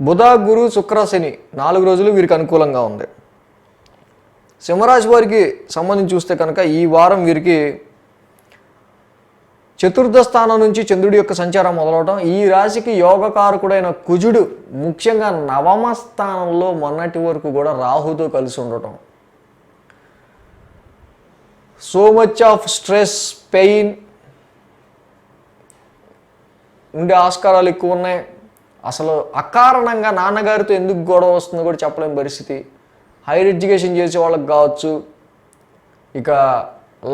బుధ, గురు, శుక్ర, శని 4 రోజులు వీరికి అనుకూలంగా ఉంది. సింహరాశి వారికి సంబంధించి చూస్తే కనుక ఈ వారం వీరికి చతుర్థ స్థానం నుంచి చంద్రుడి యొక్క సంచారం మొదలవడం, ఈ రాశికి యోగకారకుడైన కుజుడు ముఖ్యంగా నవమ స్థానంలో మొన్నటి వరకు కూడా రాహుతో కలిసి ఉండటం, so much of stress, pain, ఉండే ఆస్కారాలు ఎక్కువ ఉన్నాయి. అసలు అకారణంగా నాన్నగారితో ఎందుకు గొడవ వస్తుందో కూడా చెప్పలేని పరిస్థితి. హైయర్ ఎడ్యుకేషన్ చేసే వాళ్ళకి కావచ్చు, ఇక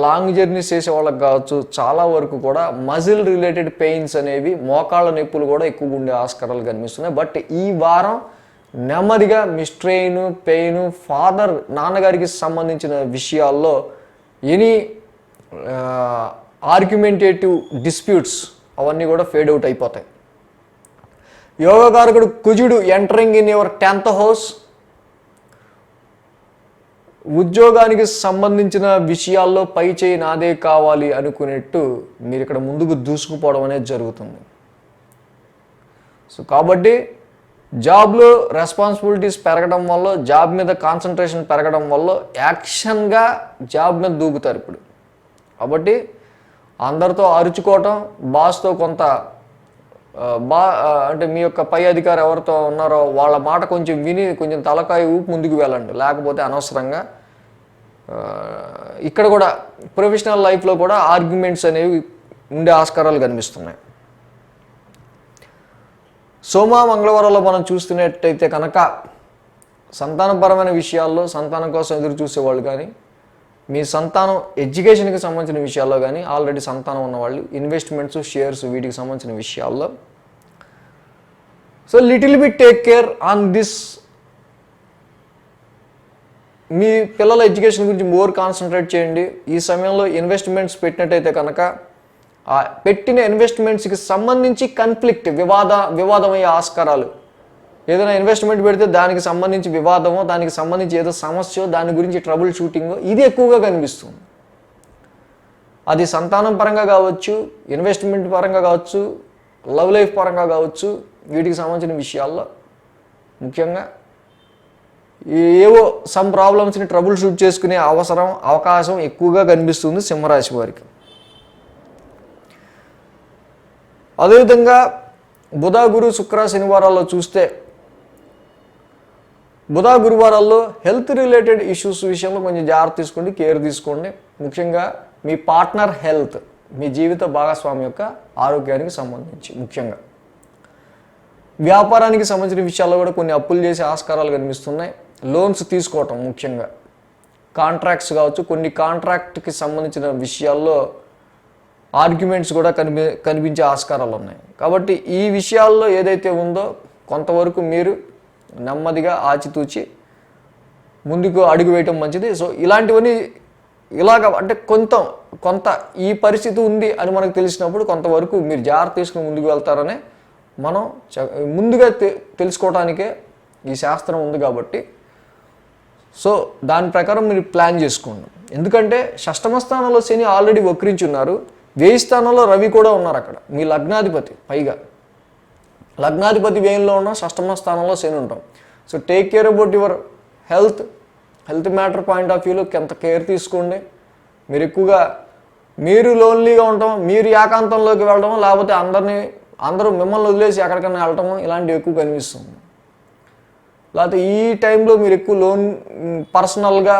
లాంగ్ జర్నీస్ చేసే వాళ్ళకి కావచ్చు, చాలా వరకు కూడా మజిల్ రిలేటెడ్ పెయిన్స్ అనేవి, మోకాళ్ళ నొప్పులు కూడా ఎక్కువగా ఉండే ఆస్కారాలు కనిపిస్తున్నాయి. బట్ ఈ వారం నెమ్మదిగా మీ స్ట్రెయిన్, పెయిన్, నాన్నగారికి సంబంధించిన విషయాల్లో ఎనీ ఆర్గ్యుమెంటేటివ్ డిస్ప్యూట్స్ అవన్నీ కూడా ఫేడ్ అవుట్ అయిపోతాయి. యోగకారకుడు కుజుడు entering in your 10th house. ఉద్యోగానికి సంబంధించిన విషయాల్లో పై చేయి నాదే కావాలి అనుకునేట్టు మీరు ఇక్కడ ముందుకు దూసుకుపోవడం అనేది జరుగుతుంది. సో కాబట్టి జాబ్లో రెస్పాన్సిబిలిటీస్ పెరగడం వల్ల, జాబ్ మీద కాన్సన్ట్రేషన్ పెరగడం వల్ల యాక్షన్గా జాబ్ మీద దూకుతారు ఇప్పుడు. కాబట్టి అందరితో అరుచుకోవటం, బాస్తో కొంత అంటే మీ యొక్క పై అధికారి ఎవరితో ఉన్నారో వాళ్ళ మాట కొంచెం విని కొంచెం తలకాయ ఊపి ముందుకు వెళ్ళండి. లేకపోతే అనవసరంగా ఇక్కడ కూడా ప్రొఫెషనల్ లైఫ్లో కూడా ఆర్గ్యుమెంట్స్ అనేవి ఉండే ఆస్కారాలు కనిపిస్తున్నాయి. సోమ మంగళవారంలో మనం చూస్తున్నట్టయితే కనుక సంతానపరమైన విషయాల్లో సంతానం కోసం ఎదురు చూసేవాళ్ళు కానీ, మీ సంతానం ఎడ్యుకేషన్కి సంబంధించిన విషయాల్లో కానీ, ఆల్రెడీ సంతానం ఉన్నవాళ్ళు ఇన్వెస్ట్మెంట్స్, షేర్స్ వీటికి సంబంధించిన విషయాల్లో so little bit take care on this. మీ పిల్లల ఎడ్యుకేషన్ గురించి మోర్ కాన్సన్ట్రేట్ చేయండి. ఈ సమయంలో ఇన్వెస్ట్మెంట్స్ పెట్టినట్టయితే కనుక పెట్టిన ఇన్వెస్ట్మెంట్స్కి సంబంధించి కాన్ఫ్లిక్ట్, వివాదమయ్యే ఆస్కారాలు. ఏదైనా ఇన్వెస్ట్మెంట్ పెడితే దానికి సంబంధించి వివాదమో, దానికి సంబంధించి ఏదో సమస్య, దాని గురించి ట్రబుల్ షూటింగో ఇది ఎక్కువగా కనిపిస్తుంది. అది సంతానం పరంగా కావచ్చు, ఇన్వెస్ట్మెంట్ పరంగా కావచ్చు, లవ్ లైఫ్ పరంగా కావచ్చు, వీటికి సంబంధించిన విషయాల్లో ముఖ్యంగా ఏవో సమ్ ప్రాబ్లమ్స్ని ట్రబుల్ షూట్ చేసుకునే అవకాశం ఎక్కువగా కనిపిస్తుంది సింహరాశి వారికి. అదేవిధంగా బుధ, గురు, శుక్ర, శనివారాల్లో చూస్తే బుధ, గురువారాల్లో హెల్త్ రిలేటెడ్ ఇష్యూస్ విషయంలో కొంచెం జాగ్రత్త తీసుకోండి, కేర్ తీసుకోండి. ముఖ్యంగా మీ పార్ట్నర్ హెల్త్, మీ జీవిత భాగస్వామి యొక్క ఆరోగ్యానికి సంబంధించి ముఖ్యంగా. వ్యాపారానికి సంబంధించిన విషయాల్లో కూడా కొన్ని అప్పులు చేసే ఆస్కారాలు కనిపిస్తున్నాయి. లోన్స్ తీసుకోవటం ముఖ్యంగా, కాంట్రాక్ట్స్ కావచ్చు, కొన్ని కాంట్రాక్ట్కి సంబంధించిన విషయాల్లో ఆర్గ్యుమెంట్స్ కూడా కనిపించే ఆస్కారాలు ఉన్నాయి. కాబట్టి ఈ విషయాల్లో ఏదైతే ఉందో కొంతవరకు మీరు నెమ్మదిగా ఆచితూచి ముందుకు అడుగు వేయటం మంచిది. సో ఇలాంటివన్నీ అంటే కొంత ఈ పరిస్థితి ఉంది అని మనకు తెలిసినప్పుడు కొంతవరకు మీరు జాగ్రత్త తీసుకుని ముందుకు వెళ్తారనే మనం ముందుగా తెలుసుకోవడానికే ఈ శాస్త్రం ఉంది. కాబట్టి సో దాని ప్రకారం మీరు ప్లాన్ చేసుకోండి. ఎందుకంటే షష్టమ స్థానంలో శని ఆల్రెడీ వక్రించి ఉన్నారు, 1000 స్థానంలో రవి కూడా ఉన్నారు. అక్కడ మీ లగ్నాధిపతి, పైగా లగ్నాధిపతి వ్యయంలో ఉన్న షష్టమ స్థానంలో శని ఉంటాం. So take care about your health matter point of వ్యూలో ఎంత కేర్ తీసుకోండి. మీరు ఎక్కువగా మీరు లోన్లీగా ఉండటం, మీరు ఏకాంతంలోకి వెళ్ళడం, లేకపోతే అందరూ మిమ్మల్ని వదిలేసి ఎక్కడికైనా వెళ్ళటం ఇలాంటివి ఎక్కువ కనిపిస్తుంది. లేకపోతే ఈ టైంలో మీరు ఎక్కువ పర్సనల్గా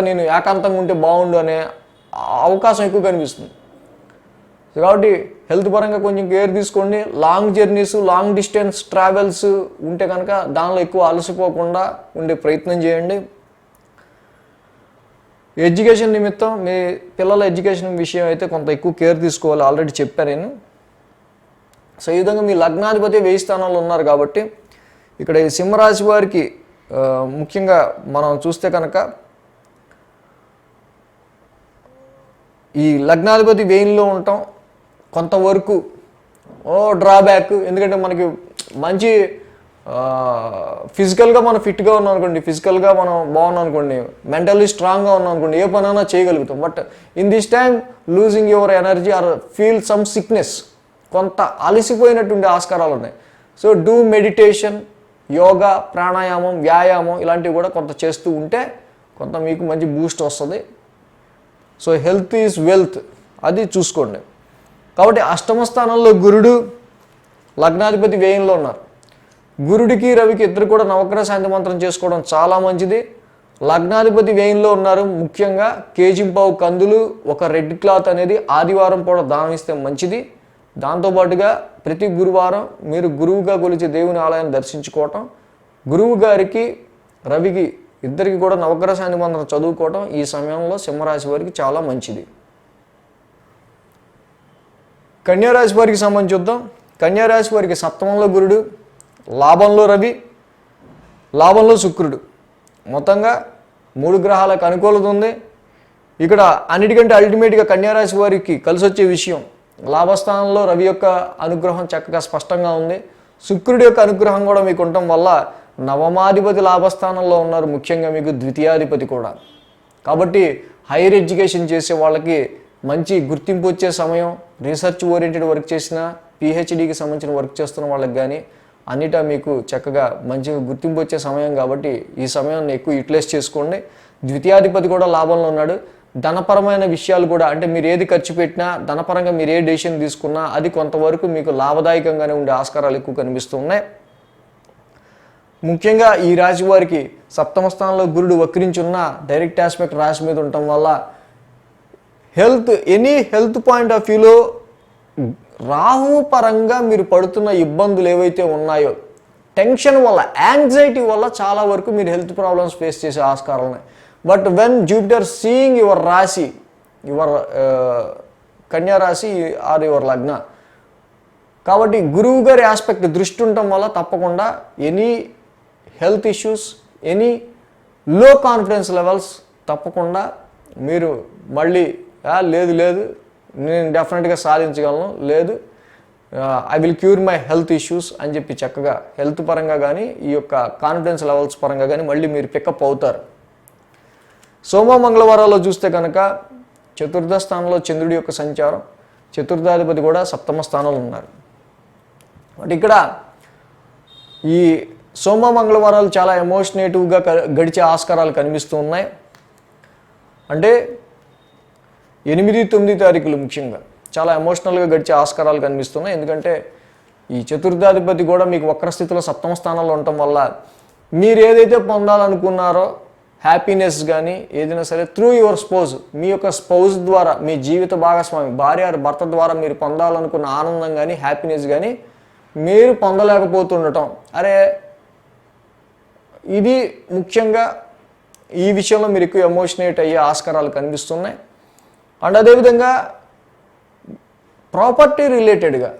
నేను ఏకాంతంగా ఉంటే బాగుండు అనే అవకాశం ఎక్కువ కనిపిస్తుంది. కాబట్టి హెల్త్ పరంగా కొంచెం కేర్ తీసుకోండి. Long journeys, long distance travels ఉంటే కనుక దానిలో ఎక్కువ అలసిపోకుండా ఉండే ప్రయత్నం చేయండి. ఎడ్యుకేషన్ నిమిత్తం మీ పిల్లల ఎడ్యుకేషన్ విషయం అయితే కొంత ఎక్కువ కేర్ తీసుకోవాలి, ఆల్రెడీ చెప్పాను నేను. సో ఈ విధంగా మీ లగ్నాధిపతి 1000 స్థానంలో ఉన్నారు. కాబట్టి ఇక్కడ ఈ సింహరాశి వారికి ముఖ్యంగా మనం చూస్తే కనుక ఈ లగ్నాధిపతి 1000లో ఉండటం కొంతవరకు డ్రాబ్యాక్. ఎందుకంటే మనకి మంచి ఫిజికల్గా మనం ఫిట్గా ఉన్నాం అనుకోండి, ఫిజికల్గా మనం బాగున్నాం అనుకోండి, మెంటల్లీ స్ట్రాంగ్గా ఉన్నాం అనుకోండి, ఏ పనైనా చేయగలుగుతాం. But in this time losing your energy or feel some sickness, కొంత అలసిపోయినటువంటి ఆస్కారాలు ఉన్నాయి. సో డూ మెడిటేషన్, యోగా, ప్రాణాయామం, వ్యాయామం ఇలాంటివి కూడా కొంత చేస్తూ ఉంటే కొంత మీకు మంచి బూస్ట్ వస్తుంది. సో హెల్త్ ఈజ్ వెల్త్, అది చూసుకోండి. కాబట్టి అష్టమ స్థానంలో గురుడు, లగ్నాధిపతి వ్యయంలో ఉన్నారు. గురుడికి రవికి ఇద్దరు కూడా నవగ్రహ శాంతి మంత్రం చేసుకోవడం చాలా మంచిది. లగ్నాధిపతి వ్యయంలో ఉన్నారు. ముఖ్యంగా కేజింపావు కందులు, ఒక రెడ్ క్లాత్ అనేది ఆదివారం పూట దానం ఇస్తే మంచిది. దాంతోపాటుగా ప్రతి గురువారం మీరు గురువుగా కొలిచే దేవుని ఆలయాన్ని దర్శించుకోవటం, గురువు గారికి రవికి ఇద్దరికి కూడా నవగ్రహ శాంతి మంత్రం చదువుకోవటం ఈ సమయంలో సింహరాశి వారికి చాలా మంచిది. కన్యారాశి వారికి సంబంధించి చూద్దాం. కన్యారాశి వారికి సప్తమంలో గురుడు, లాభంలో రవి, లాభంలో శుక్రుడు, మొత్తంగా 3 గ్రహాలకు అనుకూలత ఉంది. ఇక్కడ అన్నిటికంటే అల్టిమేట్గా కన్యారాశి వారికి కలిసి వచ్చే విషయం, లాభస్థానంలో రవి యొక్క అనుగ్రహం చక్కగా స్పష్టంగా ఉంది. శుక్రుడి యొక్క అనుగ్రహం కూడా మీకు ఉండటం వల్ల నవమాధిపతి లాభస్థానంలో ఉన్నారు, ముఖ్యంగా మీకు ద్వితీయాధిపతి కూడా. కాబట్టి హైయర్ ఎడ్యుకేషన్ చేసే వాళ్ళకి మంచి గుర్తింపు వచ్చే సమయం. రీసెర్చ్ ఓరియంటెడ్ వర్క్ చేసిన, పిహెచ్డికి సంబంధించిన వర్క్ చేస్తున్న వాళ్ళకి కానీ అన్నిటా మీకు చక్కగా మంచిగా గుర్తింపు వచ్చే సమయం. కాబట్టి ఈ సమయాన్ని ఎక్కువ యూటిలైజ్ చేసుకోండి. ద్వితీయాధిపతి కూడా లాభంలో ఉన్నాడు. ధనపరమైన విషయాలు కూడా, అంటే మీరు ఏది ఖర్చు పెట్టినా, ధనపరంగా మీరు ఏ డెసిషన్ తీసుకున్నా అది కొంతవరకు మీకు లాభదాయకంగానే ఉండే ఆస్కారాలు ఎక్కువ కనిపిస్తున్నాయి. ముఖ్యంగా ఈ రాశి వారికి సప్తమ స్థానంలో గురుడు వక్రించి ఉన్న డైరెక్ట్ ఆస్పెక్ట్ రాశి మీద ఉండటం వల్ల ఎనీ హెల్త్ పాయింట్ ఆఫ్ వ్యూలో రాహు పరంగా మీరు పడుతున్న ఇబ్బందులు ఏవైతే ఉన్నాయో, టెన్షన్ వల్ల, యాంగ్జైటీ వల్ల చాలా వరకు మీరు హెల్త్ ప్రాబ్లమ్స్ ఫేస్ చేసే ఆస్కారాలు ఉన్నాయి. But when Jupiter seeing your రాశి, యువర్ కన్యా రాశి ఆర్ యువర్ లగ్న, కాబట్టి గురువు గారి ఆస్పెక్ట్ దృష్టి ఉండటం వల్ల తప్పకుండా ఎనీ హెల్త్ ఇష్యూస్, ఎనీ లో కాన్ఫిడెన్స్ లెవెల్స్ తప్పకుండా మీరు మళ్ళీ లేదు నేను డెఫినెట్గా సాధించగలను, లేదు I will cure my health issues అని చెప్పి చక్కగా హెల్త్ పరంగా కానీ ఈ యొక్క కాన్ఫిడెన్స్ లెవెల్స్ పరంగా కానీ మళ్ళీ మీరు పికప్ అవుతారు. సోమ మంగళవారాల్లో చూస్తే కనుక చతుర్థ స్థానంలో చంద్రుడి యొక్క సంచారం, చతుర్థాధిపతి కూడా సప్తమ స్థానంలో ఉన్నారు. బట్ ఇక్కడ ఈ సోమ మంగళవారాలు చాలా ఎమోషనేటివ్గా గడిచే ఆస్కారాలు కనిపిస్తూ ఉన్నాయి. అంటే 8-9 తారీఖులు ముఖ్యంగా చాలా ఎమోషనల్గా గడిచే ఆస్కారాలు కనిపిస్తున్నాయి. ఎందుకంటే ఈ చతుర్థాధిపతి కూడా మీకు వక్రస్థితిలో సప్తమ స్థానంలో ఉండటం వల్ల మీరు ఏదైతే పొందాలనుకున్నారో హ్యాపీనెస్ కానీ ఏదైనా సరే త్రూ యువర్ స్పౌజ్, మీ యొక్క స్పౌజ్ ద్వారా, మీ జీవిత భాగస్వామి భార్య భర్త ద్వారా మీరు పొందాలనుకున్న ఆనందం కానీ హ్యాపీనెస్ కానీ మీరు పొందలేకపోతుండటం, అరే ఇది ముఖ్యంగా ఈ విషయంలో మీరు ఎక్కువ ఎమోషనేట్ అయ్యే ఆస్కారాలు కనిపిస్తున్నాయి. అండ్ అదేవిధంగా ప్రాపర్టీ రిలేటెడ్గా,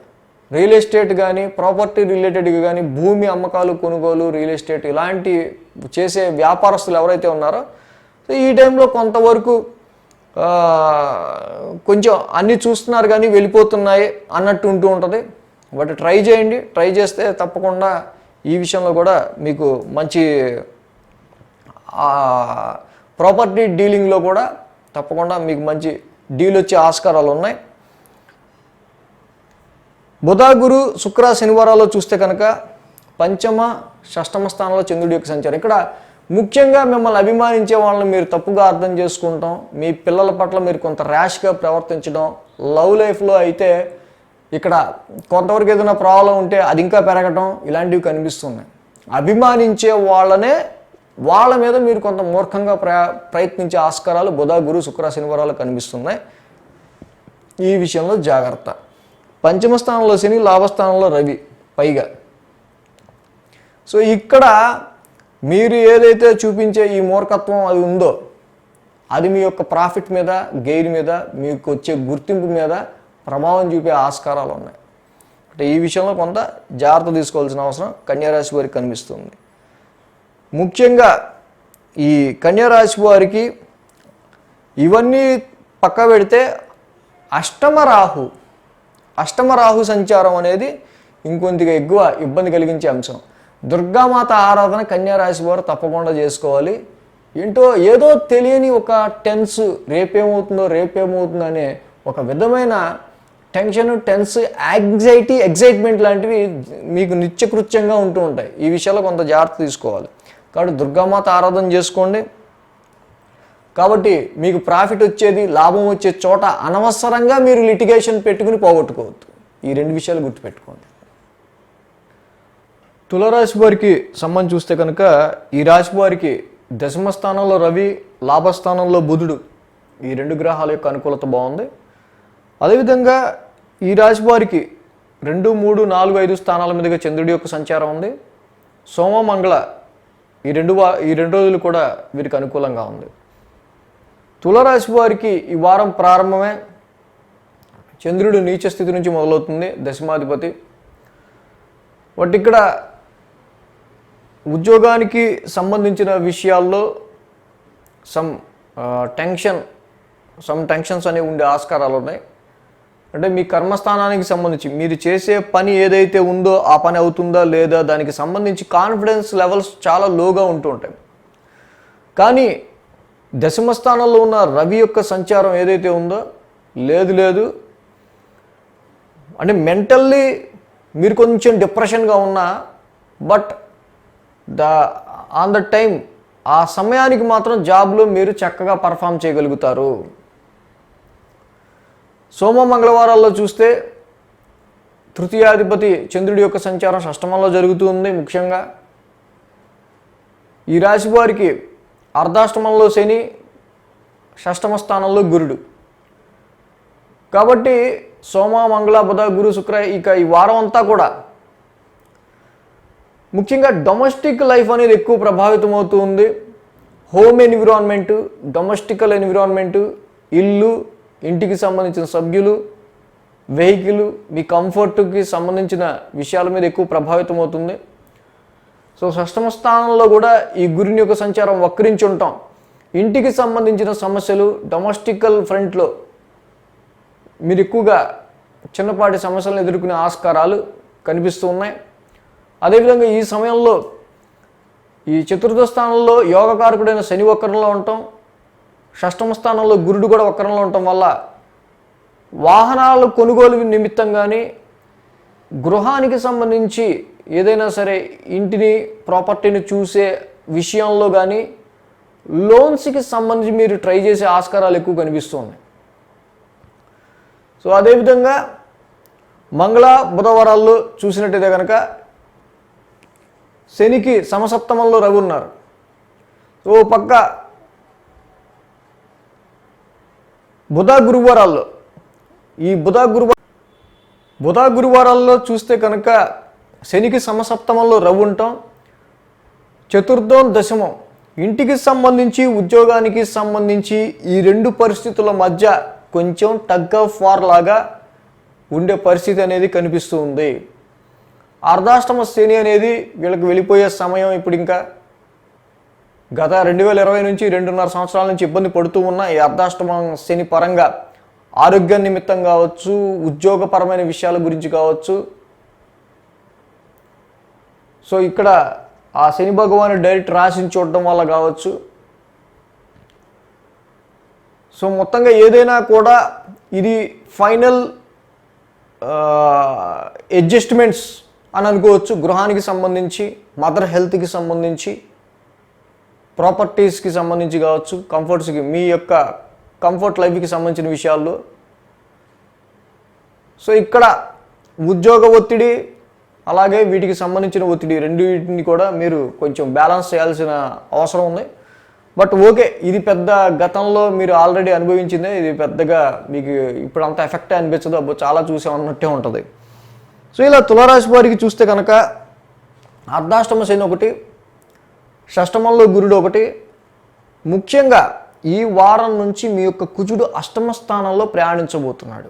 రియల్ ఎస్టేట్ కానీ ప్రాపర్టీ రిలేటెడ్గా కానీ భూమి అమ్మకాలు కొనుగోలు, రియల్ ఎస్టేట్ ఇలాంటి చేసే వ్యాపారస్తులు ఎవరైతే ఉన్నారో ఈ టైంలో కొంతవరకు కొంచెం అన్నీ చూస్తున్నారు కానీ వెళ్ళిపోతున్నాయి అన్నట్టు ఉంటూ ఉంటుంది. బట్ ట్రై చేయండి, ట్రై చేస్తే తప్పకుండా ఈ విషయంలో కూడా మీకు మంచి ప్రాపర్టీ డీలింగ్లో కూడా తప్పకుండా మీకు మంచి డీల్ వచ్చే ఆస్కారాలు ఉన్నాయి. బుధ గురు శుక్ర శనివారాల్లో చూస్తే కనుక పంచమ షష్టమ స్థానంలో చంద్రుడి యొక్క సంచారం. ఇక్కడ ముఖ్యంగా మిమ్మల్ని అభిమానించే వాళ్ళని మీరు తప్పుగా అర్థం చేసుకుంటాం, మీ పిల్లల పట్ల మీరు కొంత ర్యాష్గా ప్రవర్తించడం, లవ్ లైఫ్లో అయితే ఇక్కడ కొంతవరకు ఏదైనా ప్రాబ్లం ఉంటే అది ఇంకా పెరగటం, ఇలాంటివి కనిపిస్తున్నాయి. అభిమానించే వాళ్ళ మీద మీరు కొంత మూర్ఖంగా ప్రయత్నించే ఆస్కారాలు బుధ గురు శుక్ర శనివారాలు కనిపిస్తున్నాయి. ఈ విషయంలో జాగ్రత్త. పంచమ స్థానంలో శని, లాభస్థానంలో రవి పైగా. సో ఇక్కడ మీరు ఏదైతే చూపించే ఈ మూర్ఖత్వం అది ఉందో అది మీ యొక్క ప్రాఫిట్ మీద, గెయిన్ మీద, మీకు వచ్చే గుర్తింపు మీద ప్రభావం చూపే ఆస్కారాలు ఉన్నాయి. అంటే ఈ విషయంలో కొంత జాగ్రత్త తీసుకోవాల్సిన అవసరం కన్యారాశి వారికి కనిపిస్తుంది. ముఖ్యంగా ఈ కన్యారాశి వారికి ఇవన్నీ పక్క పెడితే అష్టమ రాహు సంచారం అనేది ఇంకొంతగా ఎక్కువ ఇబ్బంది కలిగించే అంశం. దుర్గామాత ఆరాధన కన్యారాశి వారు తప్పకుండా చేసుకోవాలి. ఏంటో ఏదో తెలియని ఒక టెన్స్, రేపేమవుతుందో అనే ఒక విధమైన టెన్స్, యాంగ్జైటీ, ఎగ్జైట్మెంట్ లాంటివి మీకు నిత్యకృత్యంగా ఉంటూ ఉంటాయి. ఈ విషయాల్లో కొంత జాగ్రత్త తీసుకోవాలి. కాబట్టి దుర్గామాత ఆరాధన చేసుకోండి. కాబట్టి మీకు ప్రాఫిట్ వచ్చేది, లాభం వచ్చే చోట అనవసరంగా మీరు లిటిగేషన్ పెట్టుకుని పోగొట్టుకోవద్దు. ఈ 2 విషయాలు గుర్తుపెట్టుకోండి. తులారాశి వారికి సంబంధం చూస్తే కనుక ఈ రాశి వారికి దశమ స్థానంలో రవి, లాభస్థానంలో బుధుడు, ఈ 2 గ్రహాల యొక్క అనుకూలత బాగుంది. అదేవిధంగా ఈ రాశి వారికి 2, 3, 4, 5 స్థానాల మీదుగా చంద్రుడి యొక్క సంచారం ఉంది. సోమ మంగళ ఈ రెండు రోజులు కూడా వీరికి అనుకూలంగా ఉంది. తులారాశి వారికి ఈ వారం ప్రారంభమే చంద్రుడు నీచ స్థితి నుంచి మొదలవుతుంది, దశమాధిపతి. బట్ ఇక్కడ ఉద్యోగానికి సంబంధించిన విషయాల్లో సమ్ టెన్షన్స్ అనేవి ఉండే ఆస్కారాలు ఉన్నాయి. అంటే మీ కర్మస్థానానికి సంబంధించి మీరు చేసే పని ఏదైతే ఉందో ఆ పని అవుతుందా లేదా దానికి సంబంధించి కాన్ఫిడెన్స్ లెవెల్స్ చాలా లోగా ఉంటూ ఉంటాయి. కానీ దశమ స్థానంలో ఉన్న రవి యొక్క సంచారం ఏదైతే ఉందో లేదు అంటే మెంటల్లీ మీరు కొంచెం డిప్రెషన్గా ఉన్నా బట్ ఆన్ ద టైం ఆ సమయానికి మాత్రం జాబ్లో మీరు చక్కగా పర్ఫామ్ చేయగలుగుతారు. సోమ మంగళవారాల్లో చూస్తే తృతీయాధిపతి చంద్రుడి యొక్క సంచారం షష్టమంలో జరుగుతూ ఉంది. ముఖ్యంగా ఈ రాశి వారికి అర్ధాష్టమంలో శని, షష్టమ స్థానంలో గురుడు. కాబట్టి సోమ మంగళ బుధ గురు శుక్ర ఇక ఈ వారం అంతా కూడా ముఖ్యంగా డొమెస్టిక్ లైఫ్ అనేది ఎక్కువ ప్రభావితం అవుతూ ఉంది. హోమ్ ఎన్విరాన్మెంటు, డొమెస్టికల్ ఎన్విరాన్మెంటు, ఇల్లు, ఇంటికి సంబంధించిన సభ్యులు, వెహికల్, మీ కంఫర్ట్కి సంబంధించిన విషయాల మీద ఎక్కువ ప్రభావితం అవుతుంది. సో షష్టమ స్థానంలో కూడా ఈ గురుని యొక్క సంచారం వక్రించి ఉంటాం. ఇంటికి సంబంధించిన సమస్యలు, డొమెస్టికల్ ఫ్రంట్లో మీరు ఎక్కువగా చిన్నపాటి సమస్యలను ఎదుర్కొనే ఆస్కారాలు కనిపిస్తూ ఉన్నాయి. అదేవిధంగా ఈ సమయంలో ఈ చతుర్థ స్థానంలో యోగకారకుడైన శని వక్రంలో ఉండటం, షష్టమ స్థానంలో గురుడు కూడా వక్రంలో ఉండటం వల్ల వాహనాలు కొనుగోలు నిమిత్తం కానీ, గృహానికి సంబంధించి ఏదైనా సరే ఇంటిని ప్రాపర్టీని చూసే విషయంలో కానీ లోన్స్కి సంబంధించి మీరు ట్రై చేసే ఆస్కారాలు ఎక్కువ కనిపిస్తున్నాయి. సో అదేవిధంగా మంగళ బుధవారాల్లో చూసినట్టయితే కనుక శనికి సమసప్తమంలో రవి ఉన్నారు. ఓ పక్క బుధ గురువారాల్లో చూస్తే కనుక శనికి సమసప్తమంలో రవి ఉంటాం. చతుర్థం దశమం ఇంటికి సంబంధించి ఉద్యోగానికి సంబంధించి ఈ రెండు పరిస్థితుల మధ్య కొంచెం టగ్ ఆఫ్ వార్ లాగా ఉండే పరిస్థితి అనేది కనిపిస్తూ ఉంది. అర్ధాష్టమ శని అనేది వీళ్ళకి వెళ్ళిపోయే సమయం. ఇప్పుడు ఇంకా గత 2020 నుంచి 2.5 సంవత్సరాల నుంచి ఇబ్బంది పడుతూ ఉన్న ఈ అర్ధాష్టమ శని పరంగా ఆరోగ్య నిమిత్తం కావచ్చు, ఉద్యోగపరమైన విషయాల గురించి కావచ్చు. సో ఇక్కడ ఆ శని భగవాను డైరెక్ట్ రాశిని చూడటం వల్ల కావచ్చు. సో మొత్తంగా ఏదైనా కూడా ఇది ఫైనల్ అడ్జస్ట్మెంట్స్ అని అనుకోవచ్చు. గృహానికి సంబంధించి, మదర్ హెల్త్కి సంబంధించి, ప్రాపర్టీస్కి సంబంధించి కావచ్చు, కంఫర్ట్స్కి, మీ యొక్క కంఫర్ట్ లైఫ్కి సంబంధించిన విషయాల్లో. సో ఇక్కడ ఉద్యోగ ఒత్తిడి అలాగే వీటికి సంబంధించిన ఒత్తిడి రెండింటిని కూడా మీరు కొంచెం బ్యాలెన్స్ చేయాల్సిన అవసరం ఉంది. బట్ ఓకే, ఇది పెద్ద గతంలో మీరు ఆల్రెడీ అనుభవించిందే, ఇది పెద్దగా మీకు ఇప్పుడు అంత ఎఫెక్ట్ అనిపించదు, అబ్బో చాలా చూసామన్నట్టే ఉంటుంది. సో ఇలా తులారాశి వారికి చూస్తే కనుక అర్ధాష్టమ శని ఒకటి, షష్టమంలో గురుడు ఒకటి. ముఖ్యంగా ఈ వారం నుంచి మీ యొక్క కుజుడు అష్టమ స్థానంలో ప్రయాణించబోతున్నాడు.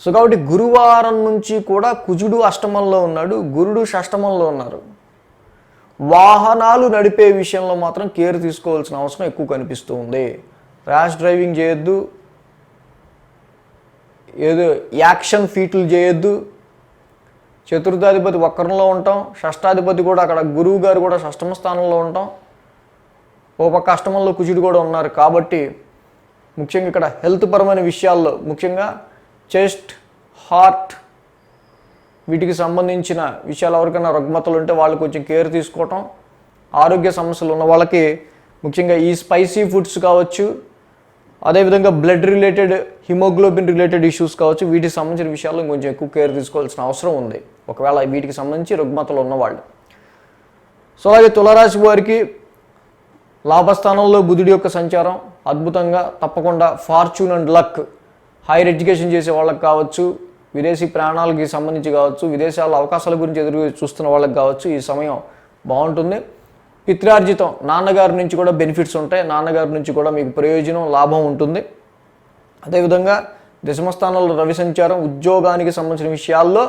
సో కాబట్టి గురువారం నుంచి కూడా కుజుడు అష్టమంలో ఉన్నాడు, గురుడు షష్టమంలో ఉన్నారు. వాహనాలు నడిపే విషయంలో మాత్రం కేర్ తీసుకోవాల్సిన అవసరం ఎక్కువ కనిపిస్తూ ఉంది. ర్యాష్ డ్రైవింగ్ చేయొద్దు, ఏదో యాక్షన్ ఫీట్లు చేయొద్దు. చతుర్థాధిపతి వక్రంలో ఉంటాం, షష్టాధిపతి కూడా అక్కడ గురువు గారు కూడా షష్టమ స్థానంలో ఉంటాం. ఓ పక్క అష్టమంలో కుజుడు కూడా ఉన్నారు. కాబట్టి ముఖ్యంగా ఇక్కడ హెల్త్ పరమైన విషయాల్లో, ముఖ్యంగా చెస్ట్, హార్ట్ వీటికి సంబంధించిన విషయాలు ఎవరికైనా రుగ్మతలు ఉంటే వాళ్ళు కొంచెం కేర్ తీసుకోవటం. ఆరోగ్య సమస్యలు ఉన్న వాళ్ళకి ముఖ్యంగా ఈ స్పైసీ ఫుడ్స్ కావచ్చు, అదేవిధంగా blood related, haemoglobin related issues కావచ్చు, వీటికి సంబంధించిన విషయాల్లో కొంచెం ఎక్కువ కేర్ తీసుకోవాల్సిన అవసరం ఉంది ఒకవేళ వీటికి సంబంధించి రుగ్మతలు ఉన్నవాళ్ళు. సో అలాగే తులారాశి వారికి లాభస్థానంలో బుధుడి యొక్క సంచారం అద్భుతంగా, తప్పకుండా fortune and luck higher education చేసే వాళ్ళకి కావచ్చు, విదేశీ ప్రాణాలకి సంబంధించి కావచ్చు, విదేశాల అవకాశాల గురించి ఎదురు చూస్తున్న వాళ్ళకి కావచ్చు ఈ సమయం బాగుంటుంది. పిత్రార్జితం, నాన్నగారి నుంచి కూడా బెనిఫిట్స్ ఉంటాయి, నాన్నగారి నుంచి కూడా మీకు ప్రయోజనం, లాభం ఉంటుంది. అదేవిధంగా దశమస్థానంలో రవి సంచారం ఉద్యోగానికి సంబంధించిన విషయాల్లో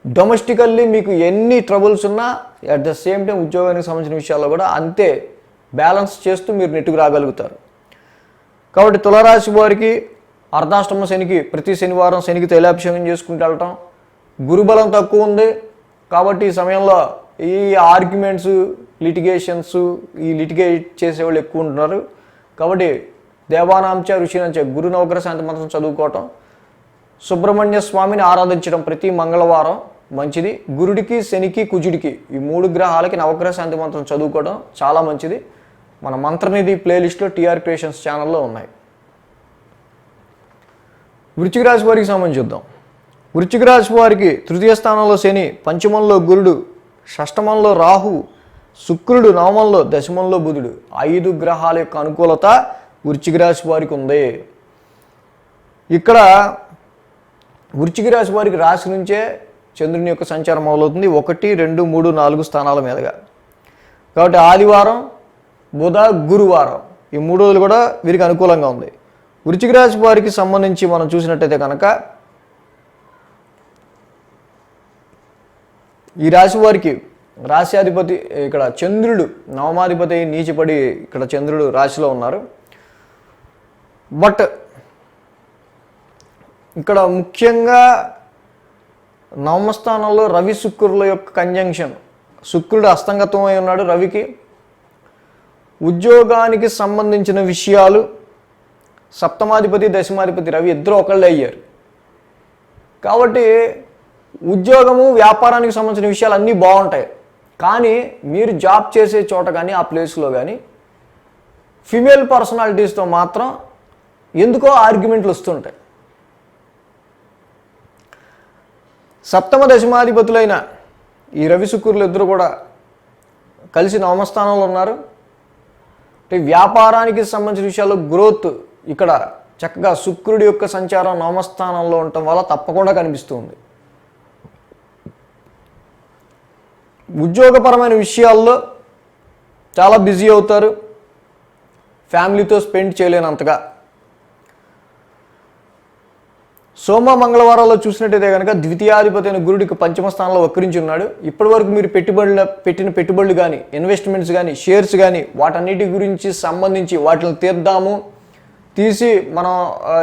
డొమెస్టికల్లీ మీకు ఎన్ని ట్రబుల్స్ ఉన్నా అట్ ద సేమ్ టైం ఉద్యోగానికి సంబంధించిన విషయాల్లో కూడా అంతే బ్యాలెన్స్ చేస్తూ మీరు నెట్టుకు రాగలుగుతారు. కాబట్టి తులారాశి వారికి అర్ధాష్టమ శనికి ప్రతి శనివారం శనికి తైలాభిషేకం చేసుకుంటూ వెళ్ళటం, గురుబలం తక్కువ ఉంది కాబట్టి ఈ సమయంలో ఈ ఆర్గ్యుమెంట్స్, లిటిగేషన్స్, ఈ లిటిగేట్ చేసేవాళ్ళు ఎక్కువ ఉంటున్నారు. కాబట్టి దేవానాంచ ఋషినంచ గురు నవగ్రహ శాంతి మంత్రం చదువుకోవటం, సుబ్రహ్మణ్య స్వామిని ఆరాధించడం ప్రతి మంగళవారం మంచిది. గురుడికి, శనికి, కుజుడికి ఈ 3 గ్రహాలకి నవగ్రహ శాంతి మంత్రం చదువుకోవడం చాలా మంచిది. మన మంత్రనిధి ప్లేలిస్ట్లో టీఆర్ క్రియేషన్స్ ఛానల్లో ఉన్నాయి. వృశ్చిక రాశి వారికి సంబంధించి చూద్దాం. వృశ్చిక రాశి వారికి తృతీయ స్థానంలో శని, పంచమంలో గురుడు, షష్టమంలో రాహు, శుక్రుడు, నవమంలో, దశమంలో బుధుడు, 5 గ్రహాల యొక్క అనుకూలత వృశ్చిక రాశి వారికి ఉంది. ఇక్కడ వృశ్చిక రాశి వారికి రాశి నుంచే చంద్రుని యొక్క సంచారం మొదలవుతుంది 1, 2, 3, 4 స్థానాల మీదుగా. కాబట్టి ఆదివారం, బుధ, గురువారం ఈ 3 రోజులు కూడా వీరికి అనుకూలంగా ఉంది. వృశ్చిక రాశి వారికి సంబంధించి మనం చూసినట్టయితే కనుక ఈ రాశి వారికి రాశ్యాధిపతి ఇక్కడ చంద్రుడు, నవమాధిపతి నీచపడి ఇక్కడ చంద్రుడు రాశిలో ఉన్నారు. బట్ ఇక్కడ ముఖ్యంగా నవమస్థానంలో రవి శుక్రుల యొక్క కంజంక్షన్, శుక్రుడు అస్తంగతమై ఉన్నాడు రవికి. ఉద్యోగానికి సంబంధించిన విషయాలు సప్తమాధిపతి, దశమాధిపతి రవి ఇద్దరు ఒకళ్ళే అయ్యారు. కాబట్టి ఉద్యోగము, వ్యాపారానికి సంబంధించిన విషయాలు అన్నీ బాగుంటాయి. కానీ మీరు జాబ్ చేసే చోట కానీ ఆ ప్లేస్లో కానీ ఫిమేల్ పర్సనాలిటీస్తో మాత్రం ఎందుకో ఆర్గ్యుమెంట్లు వస్తుంటాయి. సప్తమ దశమాధిపతులైన ఈ రవి శుక్రులు ఇద్దరు కూడా కలిసి నవమస్థానంలో ఉన్నారు. అంటే వ్యాపారానికి సంబంధించిన విషయాల్లో గ్రోత్ ఇక్కడ చక్కగా శుక్రుడి యొక్క సంచారం నవమస్థానంలో ఉండటం వల్ల తప్పకుండా కనిపిస్తుంది. ఉద్యోగపరమైన విషయాల్లో చాలా బిజీ అవుతారు, ఫ్యామిలీతో స్పెండ్ చేయలేనంతగా. సోమ మంగళవారాల్లో చూసినట్టయితే కనుక ద్వితీయాధిపతి అయిన గురుడికి పంచమ స్థానంలో వక్రించి ఉన్నాడు. ఇప్పటివరకు మీరు పెట్టిన పెట్టుబడులు కానీ, ఇన్వెస్ట్మెంట్స్ కానీ, షేర్స్ కానీ వాటన్నిటి గురించి సంబంధించి వాటిని తీసి మనం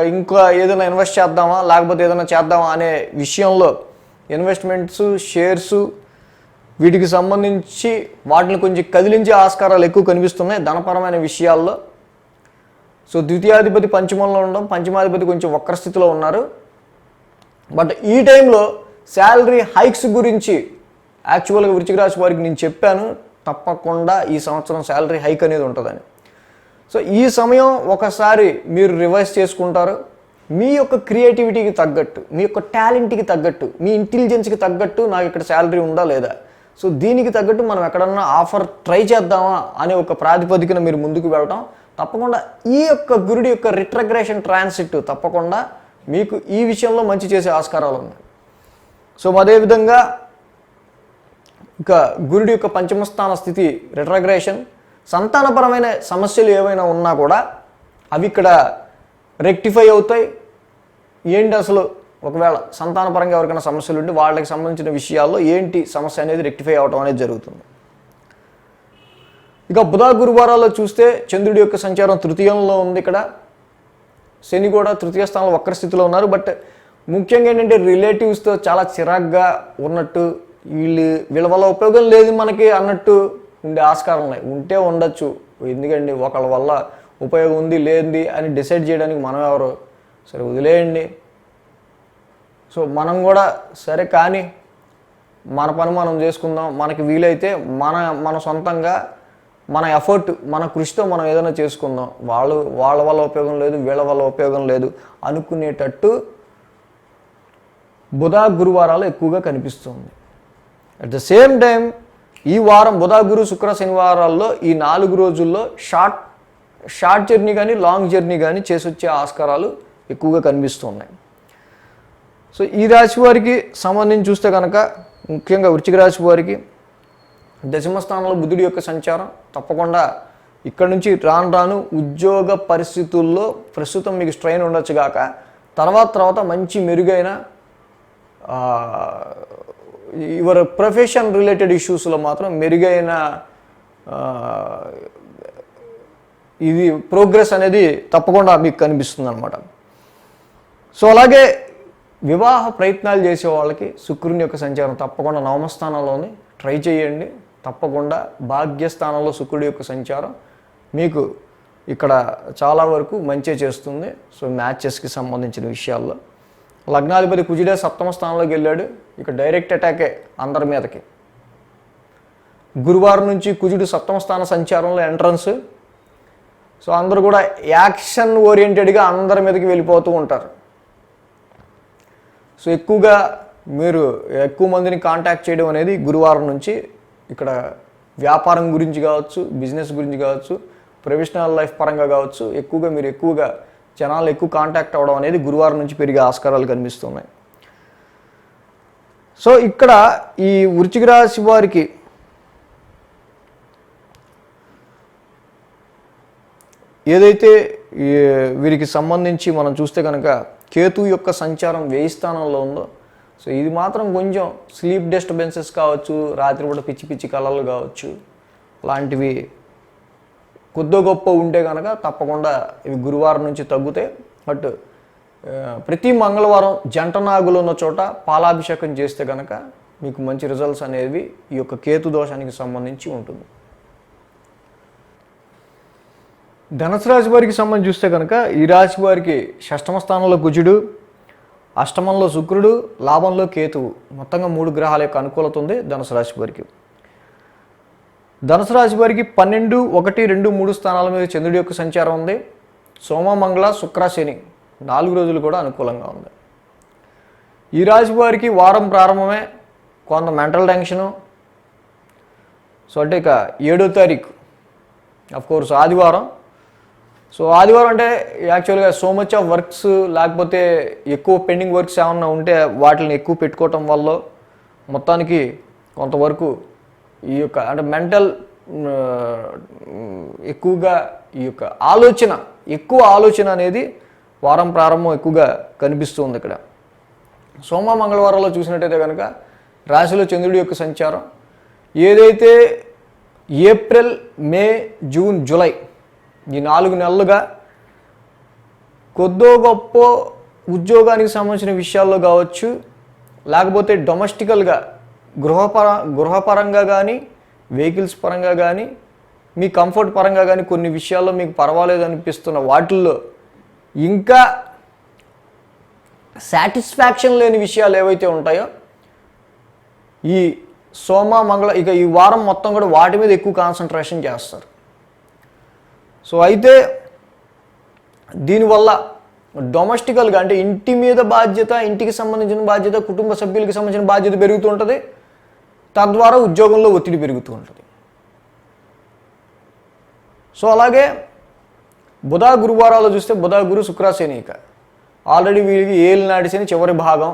ఇంకా ఏదైనా ఇన్వెస్ట్ చేద్దామా లేకపోతే ఏదైనా చేద్దామా అనే విషయంలో ఇన్వెస్ట్మెంట్స్, షేర్స్ వీటికి సంబంధించి వాటిని కొంచెం కదిలించే ఆస్కారాలు ఎక్కువ కనిపిస్తున్నాయి ధనపరమైన విషయాల్లో. సో ద్వితీయాధిపతి పంచమంలో ఉండడం, పంచమాధిపతి కొంచెం వక్ర స్థితిలో ఉన్నారు. బట్ ఈ టైంలో శాలరీ హైక్స్ గురించి యాక్చువల్గా వృశ్చిక రాశి వారికి నేను చెప్పాను, తప్పకుండా ఈ సంవత్సరం శాలరీ హైక్ అనేది ఉంటుందని. సో ఈ సమయం ఒకసారి మీరు రివైజ్ చేసుకుంటారు. మీ యొక్క క్రియేటివిటీకి తగ్గట్టు, మీ యొక్క టాలెంట్కి తగ్గట్టు, మీ ఇంటెలిజెన్స్కి తగ్గట్టు నాకు ఇక్కడ శాలరీ ఉందా లేదా, సో దీనికి తగ్గట్టు మనం ఎక్కడన్నా ఆఫర్ ట్రై చేద్దామా అనే ఒక ప్రాతిపదికన మీరు ముందుకు వెళ్ళటం తప్పకుండా ఈ యొక్క గురుడి యొక్క రిట్రగ్రేషన్ ట్రాన్సిట్ తప్పకుండా మీకు ఈ విషయంలో మంచి చేసే ఆస్కారాలు ఉన్నాయి. సో అదేవిధంగా ఇక గురుడి యొక్క పంచమస్థాన స్థితి రిట్రగ్రేషన్, సంతానపరమైన సమస్యలు ఏవైనా ఉన్నా కూడా అవి ఇక్కడ రెక్టిఫై అవుతాయి. ఏంటి అసలు ఒకవేళ సంతానపరంగా ఎవరికైనా సమస్యలు ఉంటే వాళ్ళకి సంబంధించిన విషయాల్లో ఏంటి సమస్య అనేది రెక్టిఫై అవడం అనేది జరుగుతుంది. ఇక బుధ గురువారాల్లో చూస్తే చంద్రుడి యొక్క సంచారం తృతీయంలో ఉంది. ఇక్కడ శని కూడా తృతీయ స్థానంలో వక్ర స్థితిలో ఉన్నారు. బట్ ముఖ్యంగా ఏంటంటే రిలేటివ్స్తో చాలా చిరాగ్గా ఉన్నట్టు, వీళ్ళ వల్ల ఉపయోగం లేదు మనకి అన్నట్టు ఉండే ఆస్కారం ఉన్నాయి. ఉంటే ఉండొచ్చు, ఎందుకండి ఒకళ్ళ వల్ల ఉపయోగం ఉంది లేనిది అని డిసైడ్ చేయడానికి మనం ఎవరు, సరే వదిలేయండి. సో మనం కూడా సరే కానీ మన పని మనం చేసుకుందాం, మనకి వీలైతే మన సొంతంగా మన ఎఫర్ట్, మన కృషితో మనం ఏదైనా చేసుకుందాం, వాళ్ళ వల్ల ఉపయోగం లేదు, వీళ్ళ వల్ల ఉపయోగం లేదు అనుకునేటట్టు బుధ గురువారాలు ఎక్కువగా కనిపిస్తుంది. అట్ ద సేమ్ టైం ఈ వారం బుధ గురు శుక్ర శనివారాల్లో ఈ 4 రోజుల్లో షార్ట్ జర్నీ కానీ లాంగ్ జర్నీ కానీ చేసి వచ్చే ఆస్కారాలు ఎక్కువగా కనిపిస్తున్నాయి. సో ఈ రాశి వారికి సంబంధించి చూస్తే కనుక ముఖ్యంగా వృశ్చిక రాశి వారికి దశమ స్థానంలో బుధుడి యొక్క సంచారం తప్పకుండా ఇక్కడ నుంచి రాను ఉద్యోగ పరిస్థితుల్లో ప్రస్తుతం మీకు స్ట్రెయిన్ ఉండొచ్చు కాక తర్వాత మంచి మెరుగైన యువర్ ప్రొఫెషన్ రిలేటెడ్ ఇష్యూస్లో మాత్రం మెరుగైన ఇది ప్రోగ్రెస్ అనేది తప్పకుండా మీకు కనిపిస్తుంది అనమాట. సో అలాగే వివాహ ప్రయత్నాలు చేసే వాళ్ళకి శుక్రుని యొక్క సంచారం తప్పకుండా నవమ స్థానంలోనే ట్రై చేయండి. తప్పకుండా భాగ్యస్థానంలో శుక్రుడి యొక్క సంచారం మీకు ఇక్కడ చాలా వరకు మంచి చేస్తుంది. సో మ్యాచెస్కి సంబంధించిన విషయాల్లో లగ్నాధిపతి కుజుడే సప్తమ స్థానంలోకి వెళ్ళాడు. ఇక డైరెక్ట్ అటాకే అందరి మీదకి. గురువారం నుంచి కుజుడు సప్తమ స్థాన సంచారంలో ఎంట్రన్స్. సో అందరూ కూడా యాక్షన్ ఓరియంటెడ్గా అందరి మీదకి వెళ్ళిపోతూ ఉంటారు. సో ఎక్కువగా మీరు ఎక్కువ మందిని కాంటాక్ట్ చేయడం అనేది గురువారం నుంచి ఇక్కడ వ్యాపారం గురించి కావచ్చు, బిజినెస్ గురించి కావచ్చు, ప్రొఫెషనల్ లైఫ్ పరంగా కావచ్చు, మీరు ఎక్కువగా జనాలు ఎక్కువ కాంటాక్ట్ అవ్వడం అనేది గురువారం నుంచి పెరిగే ఆస్కారాలు కనిపిస్తున్నాయి. సో ఇక్కడ ఈ వృశ్చిక రాశి వారికి ఏదైతే వీరికి సంబంధించి మనం చూస్తే కనుక కేతు యొక్క సంచారం 1000 స్థానంలో ఉందో, సో ఇది మాత్రం కొంచెం స్లీప్ డిస్టర్బెన్సెస్ కావచ్చు, రాత్రిపూట పిచ్చి కళలు కావచ్చు, లాంటివి కొద్దో గొప్ప ఉంటే కనుక తప్పకుండా ఇవి గురువారం నుంచి తగ్గుతాయి. బట్ ప్రతి మంగళవారం జంట నాగులు ఉన్న చోట పాలాభిషేకం చేస్తే కనుక మీకు మంచి రిజల్ట్స్ అనేవి ఈ యొక్క కేతు దోషానికి సంబంధించి ఉంటుంది. ధనుసు రాశి వారికి సంబంధించి చూస్తే కనుక ఈ రాశి వారికి షష్టమ స్థానంలో కుజుడు, అష్టమంలో శుక్రుడు, లాభంలో కేతువు, మొత్తంగా 3 గ్రహాల యొక్క అనుకూలత ఉంది ధనుసు రాశి వారికి. ధనుసు రాశి వారికి 12, 1, 2, 3 స్థానాల మీద చంద్రుడి యొక్క సంచారం ఉంది. సోమ, మంగళ, శుక్ర, శని 4 రోజులు కూడా అనుకూలంగా ఉంది. ఈ రాశి వారికి వారం ప్రారంభమే కొంత మెంటల్ టెన్షను. సో అంటే ఇక 7వ తారీఖు అఫ్కోర్స్ ఆదివారం. సో ఆదివారం అంటే యాక్చువల్గా సో మచ్ ఆఫ్ వర్క్స్, లేకపోతే ఎక్కువ పెండింగ్ వర్క్స్ ఏమన్నా ఉంటే వాటిని ఎక్కువ పెట్టుకోవటం వల్ల మొత్తానికి కొంతవరకు ఈ యొక్క అంటే మెంటల్ ఎక్కువగా ఈ యొక్క ఎక్కువ ఆలోచన అనేది వారం ప్రారంభం ఎక్కువగా కనిపిస్తుంది ఇక్కడ. సోమ మంగళవారంలో చూసినట్టయితే కనుక రాశిలో చంద్రుడి యొక్క సంచారం ఏదైతే ఏప్రిల్, మే, జూన్, జూలై ఈ 4 నెలలుగా కొద్దో గొప్ప ఉద్యోగానికి సంబంధించిన విషయాల్లో కావచ్చు, లేకపోతే డొమెస్టికల్గా గృహపరంగా కానీ, వెహికల్స్ పరంగా కానీ, మీ కంఫర్ట్ పరంగా కానీ కొన్ని విషయాల్లో మీకు పర్వాలేదు అనిపిస్తున్న వాటిల్లో ఇంకా సాటిస్ఫాక్షన్ లేని విషయాలు ఏవైతే ఉంటాయో ఈ సోమ, మంగళ ఇక ఈ వారం మొత్తం కూడా వాటి మీద ఎక్కువ కాన్సన్ట్రేషన్ చేస్తారు. సో అయితే దీనివల్ల డొమెస్టికల్గా అంటే ఇంటి మీద బాధ్యత, ఇంటికి సంబంధించిన బాధ్యత, కుటుంబ సభ్యులకి సంబంధించిన బాధ్యత పెరుగుతూ ఉంటుంది. తద్వారా ఉద్యోగంలో ఒత్తిడి పెరుగుతూ ఉంటుంది. సో అలాగే బుధ, గురువారాలు చూస్తే బుధ, గురు, శుక్ర, శని ఇక ఆల్రెడీ వీళ్ళకి ఏలినాటి శని చివరి భాగం.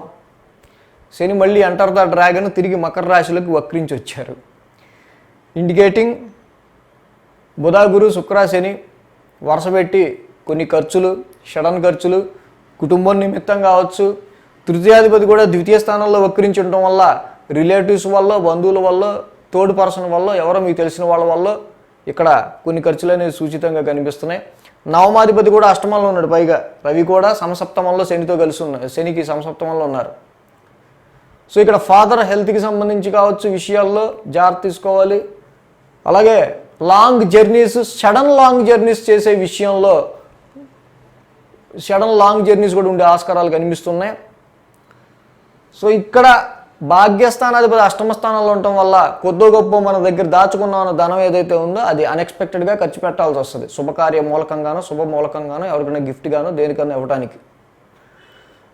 శని మళ్ళీ ఎంటర్ ద డ్రాగన్ తిరిగి మకర రాశిలోకి వక్రించి వచ్చారు. ఇండికేటింగ్ బుధ, గురు, శుక్ర, శని వరుసపెట్టి కొన్ని ఖర్చులు, సడన్ ఖర్చులు, కుటుంబం నిమిత్తం కావచ్చు. తృతీయాధిపతి కూడా ద్వితీయ స్థానంలో వక్రించి ఉండటం వల్ల రిలేటివ్స్ వల్ల, బంధువుల వల్ల, థర్డ్ పర్సన్ వల్ల, ఎవరో మీకు తెలిసిన వాళ్ళ వల్ల ఇక్కడ కొన్ని ఖర్చులు అనేవి సూచితంగా కనిపిస్తున్నాయి. నవమాధిపతి కూడా అష్టమంలో ఉన్నాడు. పైగా రవి కూడా సమసప్తమంలో శనితో కలిసి ఉన్నారు, శనికి సమసప్తమంలో ఉన్నారు. సో ఇక్కడ ఫాదర్ హెల్త్కి సంబంధించి కావచ్చు విషయాల్లో జాగ్రత్త తీసుకోవాలి. అలాగే long journeys, sudden long journeys చేసే విషయంలో సడన్ లాంగ్ జర్నీస్ కూడా ఉండే ఆస్కారాలు కనిపిస్తున్నాయి. సో ఇక్కడ భాగ్యస్థానాధిపతి అష్టమ స్థానంలో ఉండటం వల్ల కొద్దో గొప్ప మన దగ్గర దాచుకున్న ధనం ఏదైతే ఉందో అది అన్ఎక్స్పెక్టెడ్గా ఖర్చు పెట్టాల్సి వస్తుంది. శుభకార్య మూలకంగానో, శుభ మూలకంగానో, ఎవరికైనా గిఫ్ట్ గానో, దేనికన్నా ఇవ్వడానికి.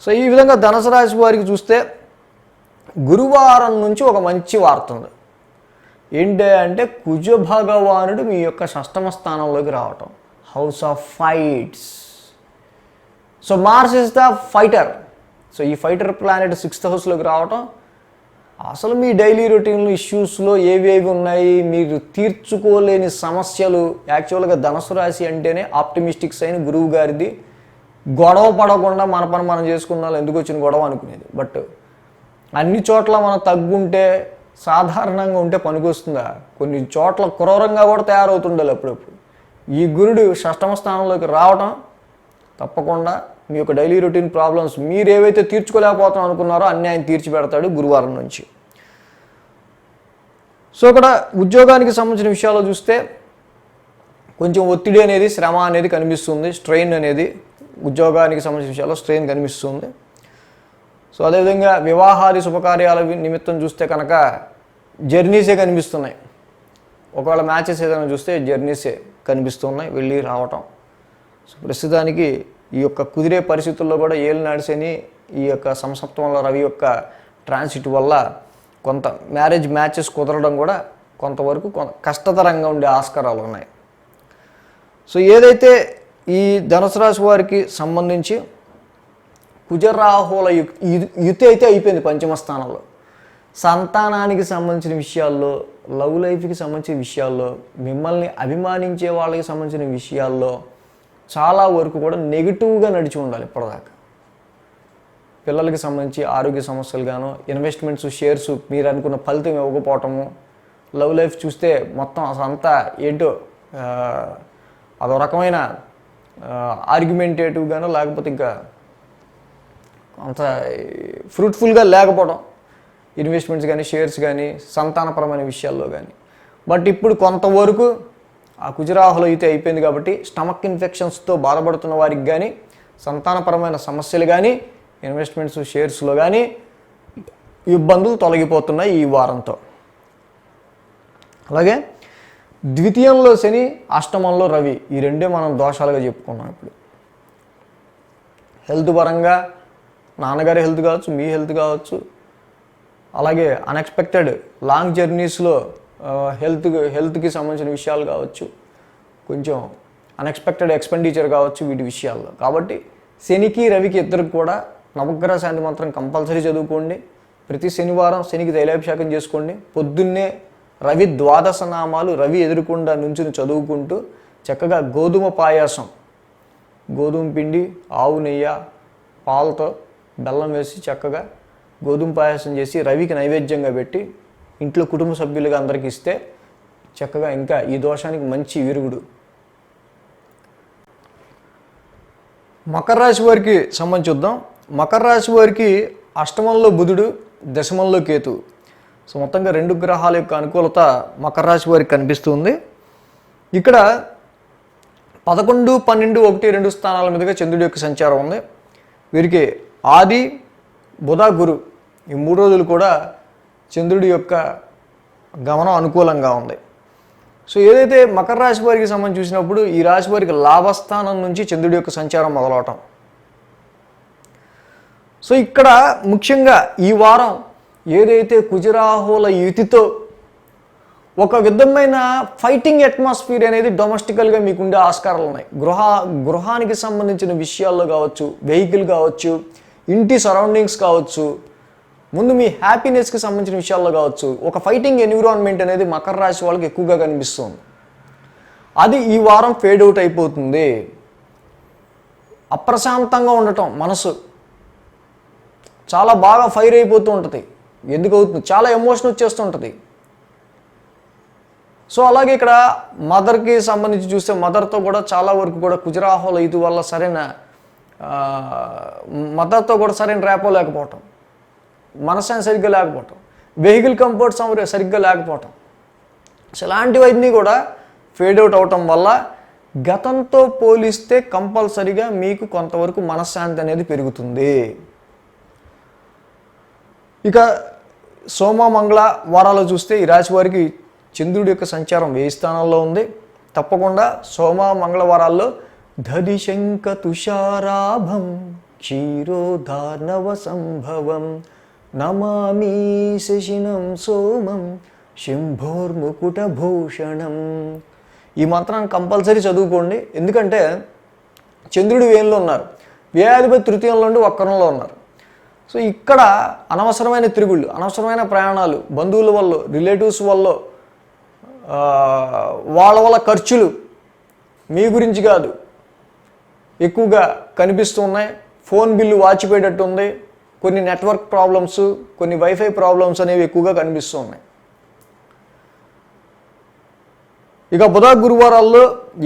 సో ఈ విధంగా ధనుసు రాశి వారికి చూస్తే గురువారం నుంచి ఒక మంచి వార్త ఉంది. ఏంటి అంటే కుజ భగవానుడు మీ యొక్క షష్టమ స్థానంలోకి రావటం, house of fights. So Mars is the fighter. So ఈ ఫైటర్ ప్లానెట్ 6th హౌస్లోకి రావటం అసలు మీ డైలీ రొటీన్ ఇష్యూస్లో ఏవేవి ఉన్నాయి, మీరు తీర్చుకోలేని సమస్యలు. యాక్చువల్గా ధనుసు రాశి అంటేనే ఆప్టిమిస్టిక్ సైన్, గురువు గారిది. గొడవ పడకుండా మన పని మనం చేసుకున్నాం, ఎందుకు వచ్చిన గొడవ అనుకునేది. బట్ అన్ని చోట్ల మనం తగ్గుంటే, సాధారణంగా ఉంటే పనికొస్తుందా? కొన్ని చోట్ల క్రూరంగా కూడా తయారవుతుండాలి అప్పుడప్పుడు. ఈ గురుడు 6వ స్థానంలోకి రావడం తప్పకుండా మీ యొక్క డైలీ రొటీన్ ప్రాబ్లమ్స్ మీరు ఏవైతే తీర్చుకోలేకపోతాం అనుకున్నారో అన్నీ ఆయన తీర్చిపెడతాడు గురువారం నుంచి. సో ఇక్కడ ఉద్యోగానికి సంబంధించిన విషయాల్లో చూస్తే కొంచెం ఒత్తిడి అనేది, శ్రమ అనేది కనిపిస్తుంది. స్ట్రెయిన్ అనేది ఉద్యోగానికి సంబంధించిన విషయాల్లో స్ట్రెయిన్ కనిపిస్తుంది. సో అదేవిధంగా వివాహాది శుభకార్యాల నిమిత్తం చూస్తే కనుక జర్నీసే కనిపిస్తున్నాయి. ఒకవేళ మ్యాచెస్ ఏదైనా చూస్తే జర్నీసే కనిపిస్తున్నాయి, వెళ్ళి రావటం. సో ప్రస్తుతానికి ఈ యొక్క కుదిరే పరిస్థితుల్లో కూడా ఏలినాడు శని, ఈ యొక్క సంసప్తమంలో రవి యొక్క ట్రాన్సిట్ వల్ల కొంత మ్యారేజ్ మ్యాచెస్ కుదరడం కూడా కొంతవరకు కష్టతరంగా ఉండే ఆస్కారాలు ఉన్నాయి. సో ఏదైతే ఈ ధనుసు రాశి వారికి సంబంధించి కుజరాహుల యుతి అయితే అయిపోయింది 5వ స్థానంలో. సంతానానికి సంబంధించిన విషయాల్లో, లవ్ లైఫ్కి సంబంధించిన విషయాల్లో, మిమ్మల్ని అభిమానించే వాళ్ళకి సంబంధించిన విషయాల్లో చాలా వరకు కూడా నెగిటివ్గా నడిచి ఉండాలి ఇప్పటిదాకా. పిల్లలకి సంబంధించి ఆరోగ్య సమస్యలు గాను, ఇన్వెస్ట్మెంట్స్, షేర్స్ మీరు అనుకున్న ఫలితం ఇవ్వకపోవటము, లవ్ లైఫ్ చూస్తే మొత్తం అసలు అంతా ఏంటో అదో రకమైన ఆర్గ్యుమెంటేటివ్గానో లేకపోతే ఇంకా అంత ఫ్రూట్ఫుల్గా లేకపోవడం, ఇన్వెస్ట్మెంట్స్ కానీ, షేర్స్ కానీ, సంతానపరమైన విషయాల్లో కానీ. బట్ ఇప్పుడు కొంతవరకు ఆ కుజరాహుల అయితే అయిపోయింది కాబట్టి స్టమక్ ఇన్ఫెక్షన్స్తో బాధపడుతున్న వారికి కానీ, సంతానపరమైన సమస్యలు కానీ, ఇన్వెస్ట్మెంట్స్, షేర్స్లో కానీ ఇబ్బందులు తొలగిపోతున్నాయి ఈ వారంతో. అలాగే ద్వితీయంలో శని, అష్టమంలో రవి, ఈ రెండే మనం దోషాలుగా చెప్పుకున్నాం. ఇప్పుడు హెల్త్ పరంగా నాన్నగారి హెల్త్ కావచ్చు, మీ హెల్త్ కావచ్చు, అలాగే అన్ఎక్స్పెక్టెడ్ లాంగ్ జర్నీస్లో హెల్త్కి సంబంధించిన విషయాలు కావచ్చు, కొంచెం అన్ఎక్స్పెక్టెడ్ ఎక్స్పెండిచర్ కావచ్చు వీటి విషయాల్లో. కాబట్టి శనికి రవికి ఇద్దరికి కూడా నవగ్రహ శాంతి మంత్రం కంపల్సరీ చదువుకోండి. ప్రతి శనివారం శనికి తైలాభిషేకం చేసుకోండి. పొద్దున్నే రవి 12 నామాలు రవి ఎదురుకుండా నుంచుని చదువుకుంటూ చక్కగా గోధుమ పాయాసం, గోధుమ పిండి, ఆవు నెయ్యి, పాలతో బెల్లం వేసి చక్కగా గోధుమ పాయాసం చేసి రవికి నైవేద్యంగా పెట్టి ఇంట్లో కుటుంబ సభ్యులుగా అందరికి ఇస్తే చక్కగా ఇంకా ఈ దోషానికి మంచి విరుగుడు. మకర రాశి వారికి సంబంధించి చూద్దాం. మకర రాశి వారికి అష్టమంలో బుధుడు, దశమంలో కేతు. సో మొత్తంగా 2 గ్రహాల యొక్క అనుకూలత మకర రాశి వారికి కనిపిస్తుంది. ఇక్కడ 11, 12, 1, 2 స్థానాల మీదుగా చంద్రుడి యొక్క సంచారం ఉంది. వీరికి ఆది, బుధ, గురు ఈ 3 రోజులు కూడా చంద్రుడి యొక్క గమనం అనుకూలంగా ఉంది. సో ఏదైతే మకర రాశి వారికి సంబంధించి చూసినప్పుడు ఈ రాశి వారికి లాభస్థానం నుంచి చంద్రుడి యొక్క సంచారం మొదలవటం. సో ఇక్కడ ముఖ్యంగా ఈ వారం ఏదైతే కుజరాహుల యుతితో ఒక విధమైన ఫైటింగ్ అట్మాస్ఫియర్ అనేది డొమెస్టికల్గా మీకుండే ఆస్కారాలు ఉన్నాయి. గృహానికి సంబంధించిన విషయాల్లో కావచ్చు, వెహికల్ కావచ్చు, ఇంటి సరౌండింగ్స్ కావచ్చు, ముందు మీ హ్యాపీనెస్కి సంబంధించిన విషయాల్లో కావచ్చు, ఒక ఫైటింగ్ ఎన్విరాన్మెంట్ అనేది మకర రాశి వాళ్ళకి ఎక్కువగా కనిపిస్తుంది. అది ఈ వారం ఫేడ్ అవుట్ అయిపోతుంది. అప్రశాంతంగా ఉండటం, మనసు చాలా బాగా ఫైర్ అయిపోతూ ఉంటుంది. ఎందుకు అవుతుంది? చాలా ఎమోషన్ వచ్చేస్తుంటుంది. సో అలాగే ఇక్కడ మదర్కి సంబంధించి చూస్తే మదర్తో కూడా చాలా వరకు కూడా కుజరాహుల ఇది వల్ల మదర్తో కూడా సరైన రేపో లేకపోవటం, మనశ్శాంతి సరిగ్గా లేకపోవటం, వెహికల్ కంఫర్ట్స్ సరిగ్గా లేకపోవటం, సో ఇలాంటివన్నీ కూడా ఫేడ్ అవుట్ అవటం వల్ల గతంతో పోలిస్తే కంపల్సరిగా మీకు కొంతవరకు మనశ్శాంతి అనేది పెరుగుతుంది. ఇక సోమ, మంగళ వారాలు చూస్తే ఈ రాశి వారికి చంద్రుడి యొక్క సంచారం 1000 స్థానాల్లో ఉంది. తప్పకుండా సోమ, మంగళవారాల్లో దధి శంఖ తుషారాభం క్షీరోధార్ణవ సంభవం నమామి శశినం సోమం శంభోర్ముకుట భూషణం. ఈ మంత్రాన్ని కంపల్సరీ చదువుకోండి. ఎందుకంటే చంద్రుడు వేయంలో ఉన్నారు. వ్యయాధిపతి తృతీయంలో ఉండి వక్రంలో ఉన్నారు. సో ఇక్కడ అనవసరమైన తిరుగుళ్ళు, అనవసరమైన ప్రయాణాలు, బంధువుల వల్ల, రిలేటివ్స్ వల్ల, వాళ్ళ వల్ల ఖర్చులు మీ గురించి కాదు ఎక్కువగా కనిపిస్తూ ఉన్నాయి. ఫోన్ బిల్లు వాచిపోయేటట్టు ఉంది, కొన్ని నెట్వర్క్ ప్రాబ్లమ్స్, కొన్ని వైఫై ప్రాబ్లమ్స్ అనేవి ఎక్కువగా కనిపిస్తూ ఉన్నాయి. ఇక బుధ గురువారాల్లో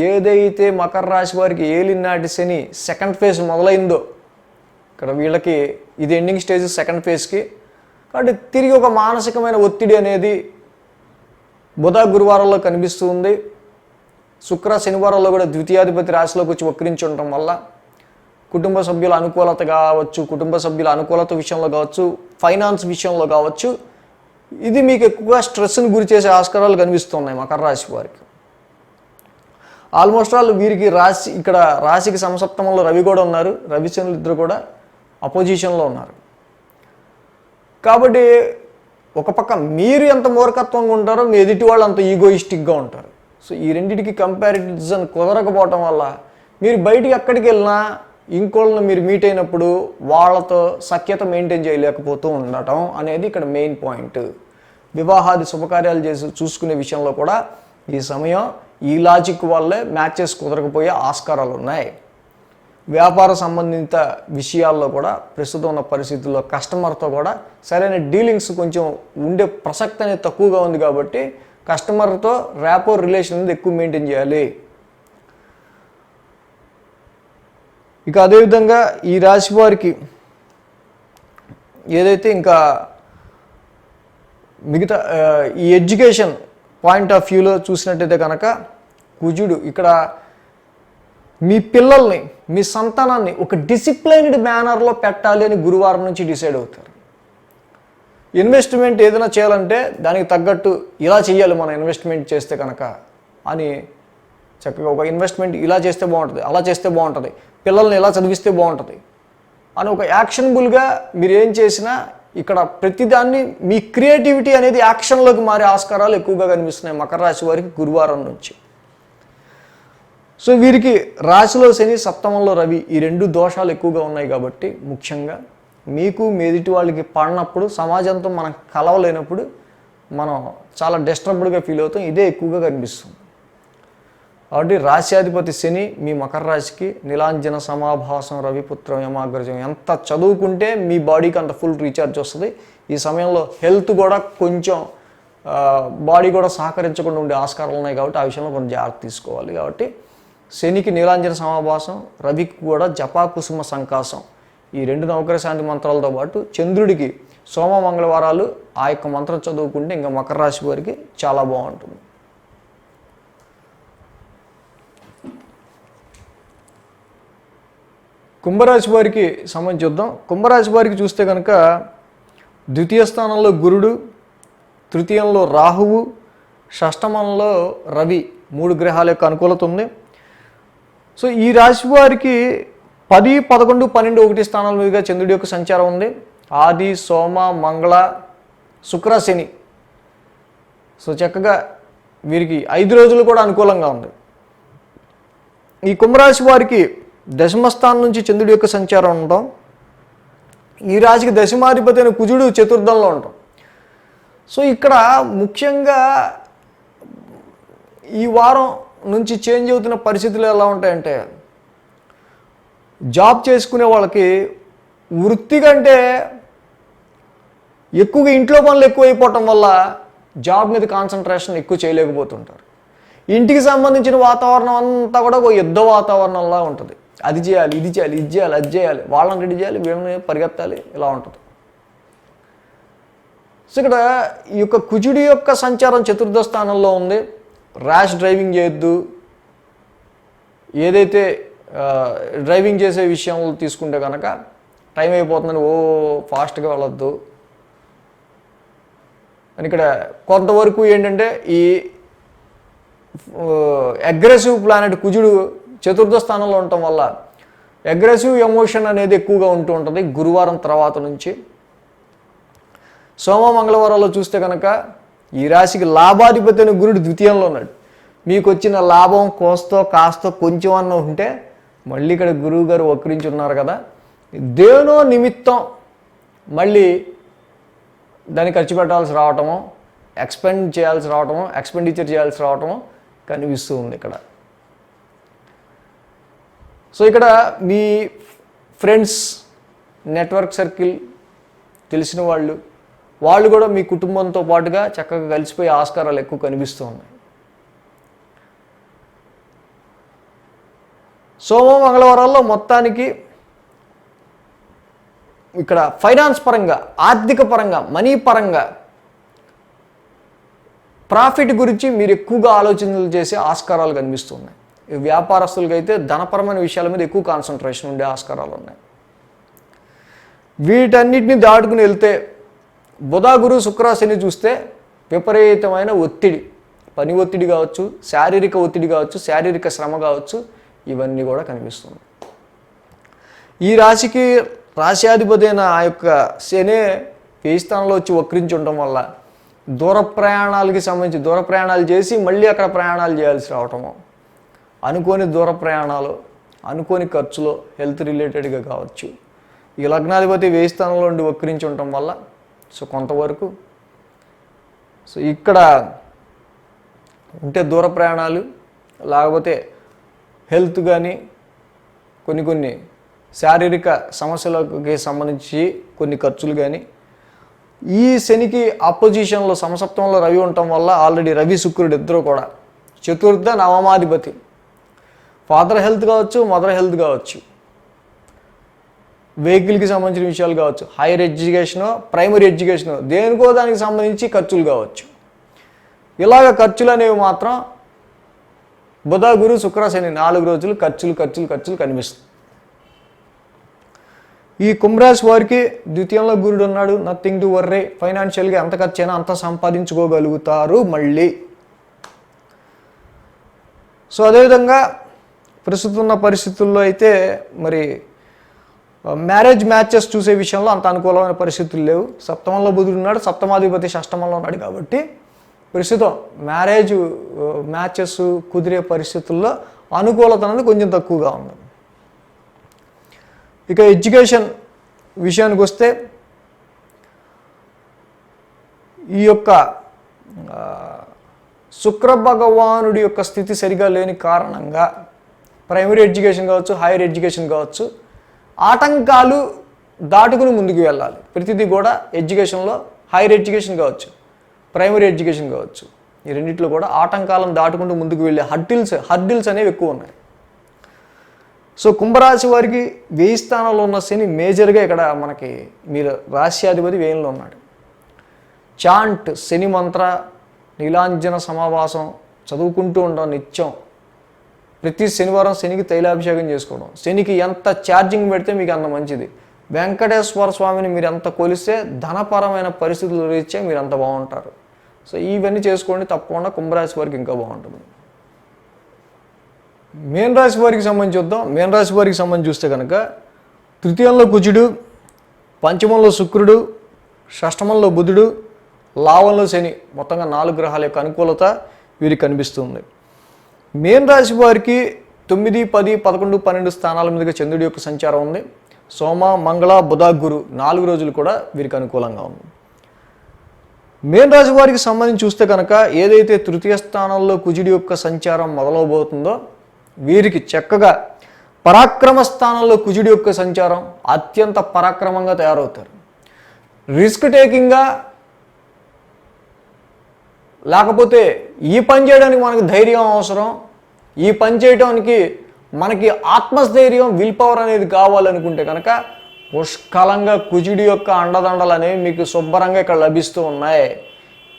ఏదైతే మకర రాశి వారికి ఏలినాటి శని సెకండ్ ఫేజ్ మొదలైందో, ఇక్కడ వీళ్ళకి ఇది ఎండింగ్ స్టేజ్ సెకండ్ ఫేజ్కి, కాబట్టి తిరిగి ఒక మానసికమైన ఒత్తిడి అనేది బుధ గురువారాల్లో కనిపిస్తూ ఉంది. శుక్ర శనివారాల్లో కూడా ద్వితీయాధిపతి రాశిలోకి వచ్చి వక్రించి ఉండటం వల్ల కుటుంబ సభ్యుల అనుకూలత కావచ్చు, కుటుంబ సభ్యుల అనుకూలత విషయంలో కావచ్చు, ఫైనాన్స్ విషయంలో కావచ్చు, ఇది మీకు ఎక్కువగా స్ట్రెస్ని గురి చేసే ఆస్కారాలు కనిపిస్తున్నాయి మకర రాశి వారికి. ఆల్మోస్ట్ ఆల్ వీరికి రాశి, ఇక్కడ రాశికి సమసప్తమంలో రవి కూడా ఉన్నారు. రవి శనులు ఇద్దరు కూడా అపోజిషన్లో ఉన్నారు. కాబట్టి ఒక పక్క మీరు ఎంత మూర్ఖత్వంగా ఉంటారో మీ ఎదుటి వాళ్ళు అంత ఈగోయిస్టిక్గా ఉంటారు. సో ఈ రెండింటికి కంపారిజన్ కుదరకపోవటం వల్ల మీరు బయటికి ఎక్కడికి వెళ్ళినా ఇంకోళ్ళని మీరు మీట్ అయినప్పుడు వాళ్ళతో సఖ్యత మెయింటైన్ చేయలేకపోతూ ఉండటం అనేది ఇక్కడ మెయిన్ పాయింట్. వివాహాది శుభకార్యాలు చూసుకునే విషయంలో కూడా ఈ సమయం ఈ లాజిక్ వల్లే మ్యాచెస్ కుదరకపోయే ఆస్కారాలు ఉన్నాయి. వ్యాపార సంబంధిత విషయాల్లో కూడా ప్రస్తుతం ఉన్న పరిస్థితుల్లో కస్టమర్తో కూడా సరైన డీలింగ్స్ కొంచెం ఉండే ప్రసక్తి అనేది తక్కువగా ఉంది. కాబట్టి కస్టమర్తో ర్యాపోర్ రిలేషన్ అనేది ఎక్కువ మెయింటైన్ చేయాలి. ఇక అదేవిధంగా ఈ రాశి వారికి ఏదైతే ఇంకా మిగతా ఈ ఎడ్యుకేషన్ పాయింట్ ఆఫ్ వ్యూలో చూసినట్టయితే కనుక కుజుడు ఇక్కడ మీ పిల్లల్ని, మీ సంతానాన్ని ఒక డిసిప్లైన్డ్ మేనర్లో పెట్టాలి అని గురువారం నుంచి డిసైడ్ అవుతారు. ఇన్వెస్ట్మెంట్ ఏదైనా చేయాలంటే దానికి తగ్గట్టు ఇలా చేయాలి మనం ఇన్వెస్ట్మెంట్ చేస్తే కనుక అని చక్కగా ఒక ఇన్వెస్ట్మెంట్ ఇలా చేస్తే బాగుంటుంది, అలా చేస్తే బాగుంటుంది, పిల్లల్ని ఇలా చదివిస్తే బాగుంటుంది అని ఒక యాక్షనబుల్గా మీరు ఏం చేసినా ఇక్కడ ప్రతిదాన్ని మీ క్రియేటివిటీ అనేది యాక్షన్లోకి మారే ఆస్కారాలు ఎక్కువగా కనిపిస్తున్నాయి మకర రాశి వారికి గురువారం నుంచి. సో వీరికి రాశిలో శని, సప్తమంలో రవి, ఈ రెండు దోషాలు ఎక్కువగా ఉన్నాయి. కాబట్టి ముఖ్యంగా మీకు మీ ఎదుటి వాళ్ళకి పడినప్పుడు, సమాజంతో మనం కలవలేనప్పుడు మనం చాలా డిస్టర్బ్డ్గా ఫీల్ అవుతాం. ఇదే ఎక్కువగా కనిపిస్తుంది. కాబట్టి రాశ్యాధిపతి శని మీ మకర రాశికి నీలాంజన సమాభాసం రవిపుత్రం యమాగ్రజం, ఎంత చదువుకుంటే మీ బాడీకి అంత ఫుల్ రీఛార్జ్ వస్తుంది. ఈ సమయంలో హెల్త్ కూడా కొంచెం బాడీ కూడా సహకరించకుండా ఉండే ఆస్కారాలు ఉన్నాయి. కాబట్టి ఆ విషయంలో కొంచెం జాగ్రత్త తీసుకోవాలి. కాబట్టి శనికి నీలాంజన సమాభాసం, రవికి కూడా జపా కుసుమ సంకాసం, ఈ రెండు నవగ్రహ శాంతి మంత్రాలతో పాటు చంద్రుడికి సోమ మంగళవారాలు ఆ యొక్క మంత్రం చదువుకుంటే ఇంకా మకర రాశి వారికి చాలా బాగుంటుంది. కుంభరాశి వారికి సంబంధించి చూద్దాం. కుంభరాశి వారికి చూస్తే కనుక ద్వితీయ స్థానంలో గురుడు, తృతీయంలో రాహువు, షష్టమంలో రవి, 3 గ్రహాల యొక్క అనుకూలత ఉంది. సో ఈ రాశి వారికి 10, 11, 12, 1 స్థానాల మీదుగా చంద్రుడి యొక్క సంచారం ఉంది. ఆది, సోమ, మంగళ, శుక్ర, శని. సో చక్కగా వీరికి 5 రోజులు కూడా అనుకూలంగా ఉంది. ఈ కుంభరాశి వారికి దశమస్థానం నుంచి చంద్రుడి యొక్క సంచారం ఉండటం, ఈ రాశికి దశమాధిపతి అయిన కుజుడు చతుర్థంలో ఉండటం. సో ఇక్కడ ముఖ్యంగా ఈ వారం నుంచి చేంజ్ అవుతున్న పరిస్థితులు ఎలా ఉంటాయంటే, జాబ్ చేసుకునే వాళ్ళకి వృత్తి కంటే ఎక్కువగా ఇంట్లో పనులు ఎక్కువైపోవటం వల్ల జాబ్ మీద కాన్సన్ట్రేషన్ ఎక్కువ చేయలేకపోతుంటారు. ఇంటికి సంబంధించిన వాతావరణం అంతా కూడా ఒక యుద్ధ వాతావరణంలా ఉంటుంది. అది చేయాలి, ఇది చేయాలి, ఇది చేయాలి, అది చేయాలి, వాళ్ళని రెడీ చేయాలి, వీళ్ళని పరిగెత్తాలి, ఇలా ఉంటుంది. సో ఇక్కడ ఈ యొక్క కుజుడి యొక్క సంచారం చతుర్థ స్థానంలో ఉంది. ర్యాష్ డ్రైవింగ్ చేయొద్దు. ఏదైతే డ్రైవింగ్ చేసే విషయంలో తీసుకుంటే కనుక టైం అయిపోతుందని ఫాస్ట్గా వెళ్ళొద్దు అని. ఇక్కడ కొంతవరకు ఏంటంటే ఈ అగ్రెసివ్ ప్లానెట్ కుజుడు చతుర్థ స్థానంలో ఉండటం వల్ల అగ్రెసివ్ ఎమోషన్ అనేది ఎక్కువగా ఉంటూ ఉంటుంది గురువారం తర్వాత నుంచి. సోమ మంగళవారాల్లో చూస్తే కనుక ఈ రాశికి లాభాధిపతి అయిన గురుడు ద్వితీయంలో ఉన్నాడు. మీకు వచ్చిన లాభం కోస్తో కాస్తో కొంచెం అన్న ఉంటే మళ్ళీ ఇక్కడ గురువు గారు వక్రించి ఉన్నారు కదా, దేనో నిమిత్తం మళ్ళీ దాన్ని ఖర్చు పెట్టాల్సి రావటము, ఎక్స్పెండిచర్ చేయాల్సి రావటము కనిపిస్తూ ఉంది ఇక్కడ. సో ఇక్కడ మీ ఫ్రెండ్స్, నెట్వర్క్ సర్కిల్, తెలిసిన వాళ్ళు కూడా మీ కుటుంబంతో పాటుగా చక్కగా కలిసిపోయే ఆస్కారాలు ఎక్కువ కనిపిస్తూ ఉన్నాయి. సోమ మంగళవారాల్లో మొత్తానికి ఇక్కడ ఫైనాన్స్ పరంగా, ఆర్థిక పరంగా, మనీ పరంగా, ప్రాఫిట్ గురించి మీరు ఎక్కువగా ఆలోచనలు చేసే ఆస్కారాలు కనిపిస్తున్నాయి. వ్యాపారస్తులకి అయితే ధనపరమైన విషయాల మీద ఎక్కువ కాన్సన్ట్రేషన్ ఉండే ఆస్కారాలు ఉన్నాయి. వీటన్నిటిని దాటుకుని వెళ్తే బుధ గురు శుక్ర శని చూస్తే విపరీతమైన ఒత్తిడి, పని ఒత్తిడి కావచ్చు, శారీరక ఒత్తిడి కావచ్చు, శారీరక శ్రమ కావచ్చు, ఇవన్నీ కూడా కనిపిస్తుంది. ఈ రాశికి రాశ్యాధిపతి అయిన ఆ యొక్క శనే వ్యయ స్థానంలో వచ్చి వక్రించి ఉండటం వల్ల దూర ప్రయాణాలకి సంబంధించి దూర ప్రయాణాలు చేసి మళ్ళీ అక్కడ ప్రయాణాలు చేయాల్సి రావటము, అనుకోని దూర ప్రయాణాలు, అనుకోని ఖర్చులు, హెల్త్ రిలేటెడ్గా కావచ్చు. ఈ లగ్నాధిపతి వ్యయ స్థానంలో ఉండి వక్రించి ఉండటం వల్ల సో కొంతవరకు సో ఇక్కడ ఉంటే దూర ప్రయాణాలు, లేకపోతే హెల్త్ కానీ కొన్ని శారీరక సమస్యలకి సంబంధించి కొన్ని ఖర్చులు కానీ, ఈ శనికి అపోజిషన్లో సమసప్తంలో రవి ఉండటం వల్ల ఆల్రెడీ రవి శుక్రుడు ఇద్దరు కూడా చతుర్థ నవమాధిపతి, ఫాదర్ హెల్త్ కావచ్చు, మదర్ హెల్త్ కావచ్చు, వెహికల్కి సంబంధించిన విషయాలు కావచ్చు, హైయర్ ఎడ్యుకేషను, ప్రైమరీ ఎడ్యుకేషను, దేనికో దానికి సంబంధించి ఖర్చులు కావచ్చు. ఇలాగ ఖర్చులు అనేవి మాత్రం బుధ గురు శుక్ర శని 4 రోజులు ఖర్చులు కనిపిస్తుంది. ఈ కుంభరాశి వారికి ద్వితీయంలో గురుడు ఉన్నాడు, నథింగ్ టు వర్రీ, ఫైనాన్షియల్గా ఎంత ఖర్చు అయినా అంత సంపాదించుకోగలుగుతారు మళ్ళీ. సో అదేవిధంగా ప్రస్తుతం ఉన్న పరిస్థితుల్లో అయితే మరి మ్యారేజ్ మ్యాచెస్ చూసే విషయంలో అంత అనుకూలమైన పరిస్థితులు లేవు. సప్తమంలో బుధుడు ఉన్నాడు, సప్తమాధిపతి షష్టమంలో ఉన్నాడు కాబట్టి ప్రస్తుతం మ్యారేజ్ మ్యాచెస్ కుదిరే పరిస్థితుల్లో అనుకూలత అనేది కొంచెం తక్కువగా ఉంది. ఇక ఎడ్యుకేషన్ విషయానికి వస్తే ఈ యొక్క శుక్ర భగవానుడి యొక్క స్థితి సరిగా లేని కారణంగా ప్రైమరీ ఎడ్యుకేషన్ కావచ్చు, హైయర్ ఎడ్యుకేషన్ కావచ్చు, ఆటంకాలు దాటుకుని ముందుకు వెళ్ళాలి. ప్రతిదీ కూడా ఎడ్యుకేషన్లో హైయర్ ఎడ్యుకేషన్ కావచ్చు, ప్రైమరీ ఎడ్యుకేషన్ కావచ్చు, ఈ రెండింటిలో కూడా ఆటంకాలను దాటుకుంటూ ముందుకు వెళ్ళే హర్డిల్స్ అనేవి ఎక్కువ ఉన్నాయి. సో కుంభరాశి వారికి వ్యయ స్థానంలో ఉన్న శని మేజర్గా ఇక్కడ మనకి మీరు రాశ్యాధిపతి వ్యయంలో ఉన్నాడు. చాంట్, శని మంత్ర, నీలాంజన సమావాసం చదువుకుంటూ ఉండడం నిత్యం. ప్రతి శనివారం శనికి తైలాభిషేకం చేసుకోవడం, శనికి ఎంత ఛార్జింగ్ పెడితే మీకు అంత మంచిది. వెంకటేశ్వర స్వామిని మీరు ఎంత కొలిస్తే ధనపరమైన పరిస్థితులు రీత్యా మీరు అంత బాగుంటారు. సో ఇవన్నీ చేసుకోండి, తప్పకుండా కుంభరాశి వారికి ఇంకా బాగుంటుంది. మీన రాశి వారికి సంబంధించి చూద్దాం. మీన రాశి వారికి సంబంధించి చూస్తే కనుక తృతీయంలో కుజుడు, పంచమంలో శుక్రుడు, షష్టమంలో బుధుడు, లాభంలో శని, మొత్తంగా 4 గ్రహాల యొక్క అనుకూలత వీరికి కనిపిస్తుంది. మీన రాశి వారికి 9, 10, 11, 12 స్థానాల మీదుగా చంద్రుడి యొక్క సంచారం ఉంది. సోమ, మంగళ, బుధ, గురు 4 రోజులు కూడా వీరికి అనుకూలంగా ఉంది. మీన రాశి వారికి సంబంధించి చూస్తే కనుక ఏదైతే తృతీయ స్థానంలో కుజుడి యొక్క సంచారం మొదలవబోతుందో వీరికి చక్కగా పరాక్రమ స్థానంలో కుజుడి యొక్క సంచారం అత్యంత పరాక్రమంగా తయారవుతారు. రిస్క్ టేకింగ్గా, లేకపోతే ఈ పని చేయడానికి మనకి ధైర్యం అవసరం, ఈ పని చేయడానికి మనకి ఆత్మస్థైర్యం, విల్ పవర్ అనేది కావాలనుకుంటే కనుక పుష్కలంగా కుజుడి యొక్క అండదండలు అనేవి మీకు శుభ్రంగా ఇక్కడ లభిస్తూ ఉన్నాయి.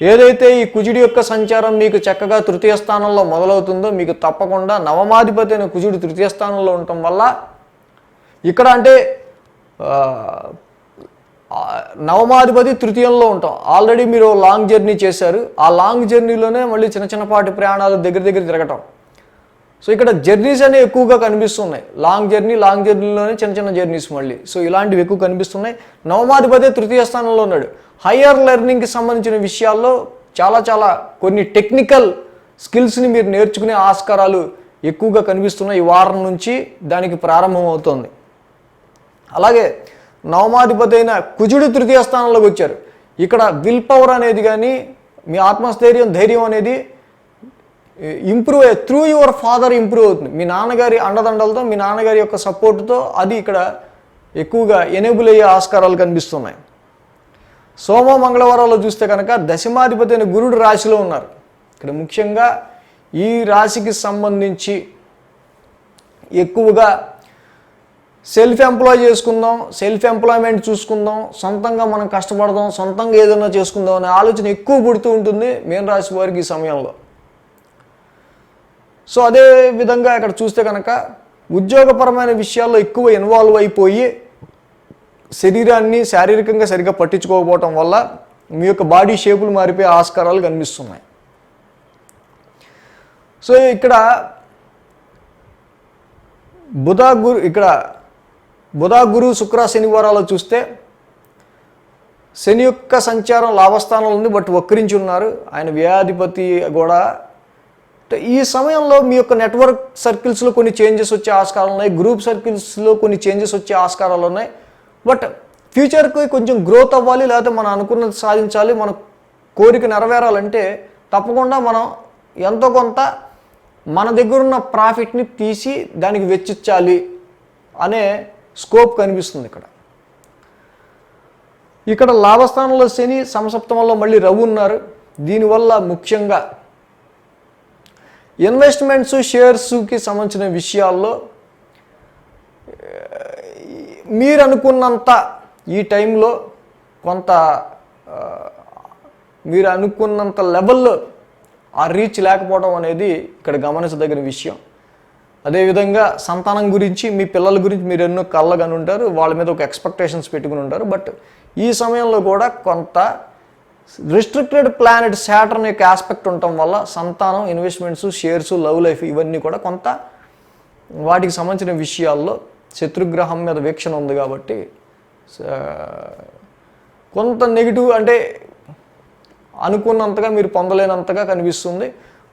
ఏదైతే ఈ కుజుడి యొక్క సంచారం మీకు చక్కగా తృతీయ స్థానంలో మొదలవుతుందో మీకు తప్పకుండా నవమాధిపతి అయిన కుజుడు తృతీయ స్థానంలో ఉండటం వల్ల ఇక్కడ అంటే నవమాధిపతి తృతీయంలో ఉంటాం. ఆల్రెడీ మీరు లాంగ్ జర్నీ చేశారు, ఆ లాంగ్ జర్నీలోనే మళ్ళీ చిన్నపాటి ప్రయాణాలు దగ్గర తిరగటం. సో ఇక్కడ జర్నీస్ అనేవి ఎక్కువగా కనిపిస్తున్నాయి. లాంగ్ జర్నీలోనే చిన్న జర్నీస్ మళ్ళీ. సో ఇలాంటివి ఎక్కువ కనిపిస్తున్నాయి. నవమాధిపతి తృతీయ స్థానంలో ఉన్నాడు. హయ్యర్ లెర్నింగ్కి సంబంధించిన విషయాల్లో చాలా కొన్ని టెక్నికల్ స్కిల్స్ని మీరు నేర్చుకునే ఆస్కారాలు ఎక్కువగా కనిపిస్తున్న ఈ వారం నుంచి దానికి ప్రారంభం అవుతుంది. అలాగే నవమాధిపతి అయిన కుజుడు తృతీయ స్థానంలోకి వచ్చారు. ఇక్కడ విల్ పవర్ అనేది కానీ మీ ఆత్మస్థైర్యం ధైర్యం అనేది ఇంప్రూవ్ అయ్యే త్రూ యువర్ ఫాదర్ ఇంప్రూవ్ అవుతుంది. మీ నాన్నగారి అండదండలతో మీ నాన్నగారి యొక్క సపోర్టుతో అది ఇక్కడ ఎక్కువగా ఎనేబుల్ అయ్యే ఆస్కారాలు కనిపిస్తున్నాయి. సోమ మంగళవారాల్లో చూస్తే కనుక దశమాధిపతి అయిన గురుడు రాశిలో ఉన్నారు. ఇక్కడ ముఖ్యంగా ఈ రాశికి సంబంధించి ఎక్కువగా సెల్ఫ్ ఎంప్లాయ్ చేసుకుందాం, సెల్ఫ్ ఎంప్లాయ్మెంట్ చూసుకుందాం, సొంతంగా మనం కష్టపడదాం, సొంతంగా ఏదైనా చేసుకుందాం అనే ఆలోచన ఎక్కువ పుడుతూ ఉంటుంది మీన రాశి వారికి ఈ సమయంలో. సో అదే విధంగా ఇక్కడ చూస్తే కనుక ఉద్యోగపరమైన విషయాల్లో ఎక్కువ ఇన్వాల్వ్ అయిపోయి శరీరాన్ని శారీరకంగా సరిగ్గా పట్టించుకోకపోవటం వల్ల మీ యొక్క బాడీ షేపులు మారిపోయే ఆస్కారాలు కనిపిస్తున్నాయి. సో ఇక్కడ బుధ గురు శుక్ర శనివారాలు చూస్తే శని యొక్క సంచారం లాభస్థానంలో ఉంది, బట్ వక్రించి ఉన్నారు. ఆయన వ్యయాధిపతి కూడా. ఈ సమయంలో మీ యొక్క నెట్వర్క్ సర్కిల్స్లో కొన్ని చేంజెస్ వచ్చే ఆస్కారాలు ఉన్నాయి, గ్రూప్ సర్కిల్స్లో కొన్ని చేంజెస్ వచ్చే ఆస్కారాలు ఉన్నాయి. బట్ ఫ్యూచర్కి కొంచెం గ్రోత్ అవ్వాలి, లేకపోతే మనం అనుకున్నది సాధించాలి, మన కోరిక నెరవేరాలంటే తప్పకుండా మనం ఎంతో కొంత మన దగ్గర ఉన్న ప్రాఫిట్ని తీసి దానికి వెచ్చించాలి అనే స్కోప్ కనిపిస్తుంది ఇక్కడ లాభస్థానంలో శని, సమసప్తమంలో మళ్ళీ రవి ఉన్నారు. దీనివల్ల ముఖ్యంగా ఇన్వెస్ట్మెంట్స్ షేర్స్కి సంబంధించిన విషయాల్లో మీరు అనుకున్నంత ఈ టైంలో కొంత మీరు అనుకున్నంత లెవెల్లో ఆ రీచ్ లేకపోవడం అనేది ఇక్కడ గమనించదగిన విషయం. అదేవిధంగా సంతానం గురించి, మీ పిల్లల గురించి మీరు ఎన్నో కళ్ళగాని ఉంటారు, వాళ్ళ మీద ఒక ఎక్స్పెక్టేషన్స్ పెట్టుకుని ఉంటారు. బట్ ఈ సమయంలో కూడా కొంత రిస్ట్రిక్టెడ్ ప్లానెట్ శాటర్న్ యొక్క ఆస్పెక్ట్ ఉండటం వల్ల సంతానం, ఇన్వెస్ట్మెంట్స్, షేర్స్, లవ్ లైఫ్ ఇవన్నీ కూడా కొంత వాటికి సంబంధించిన విషయాల్లో శత్రుగ్రహం మీద వీక్షణ ఉంది కాబట్టి కొంత నెగిటివ్ అంటే అనుకున్నంతగా మీరు పొందలేనంతగా కనిపిస్తుంది.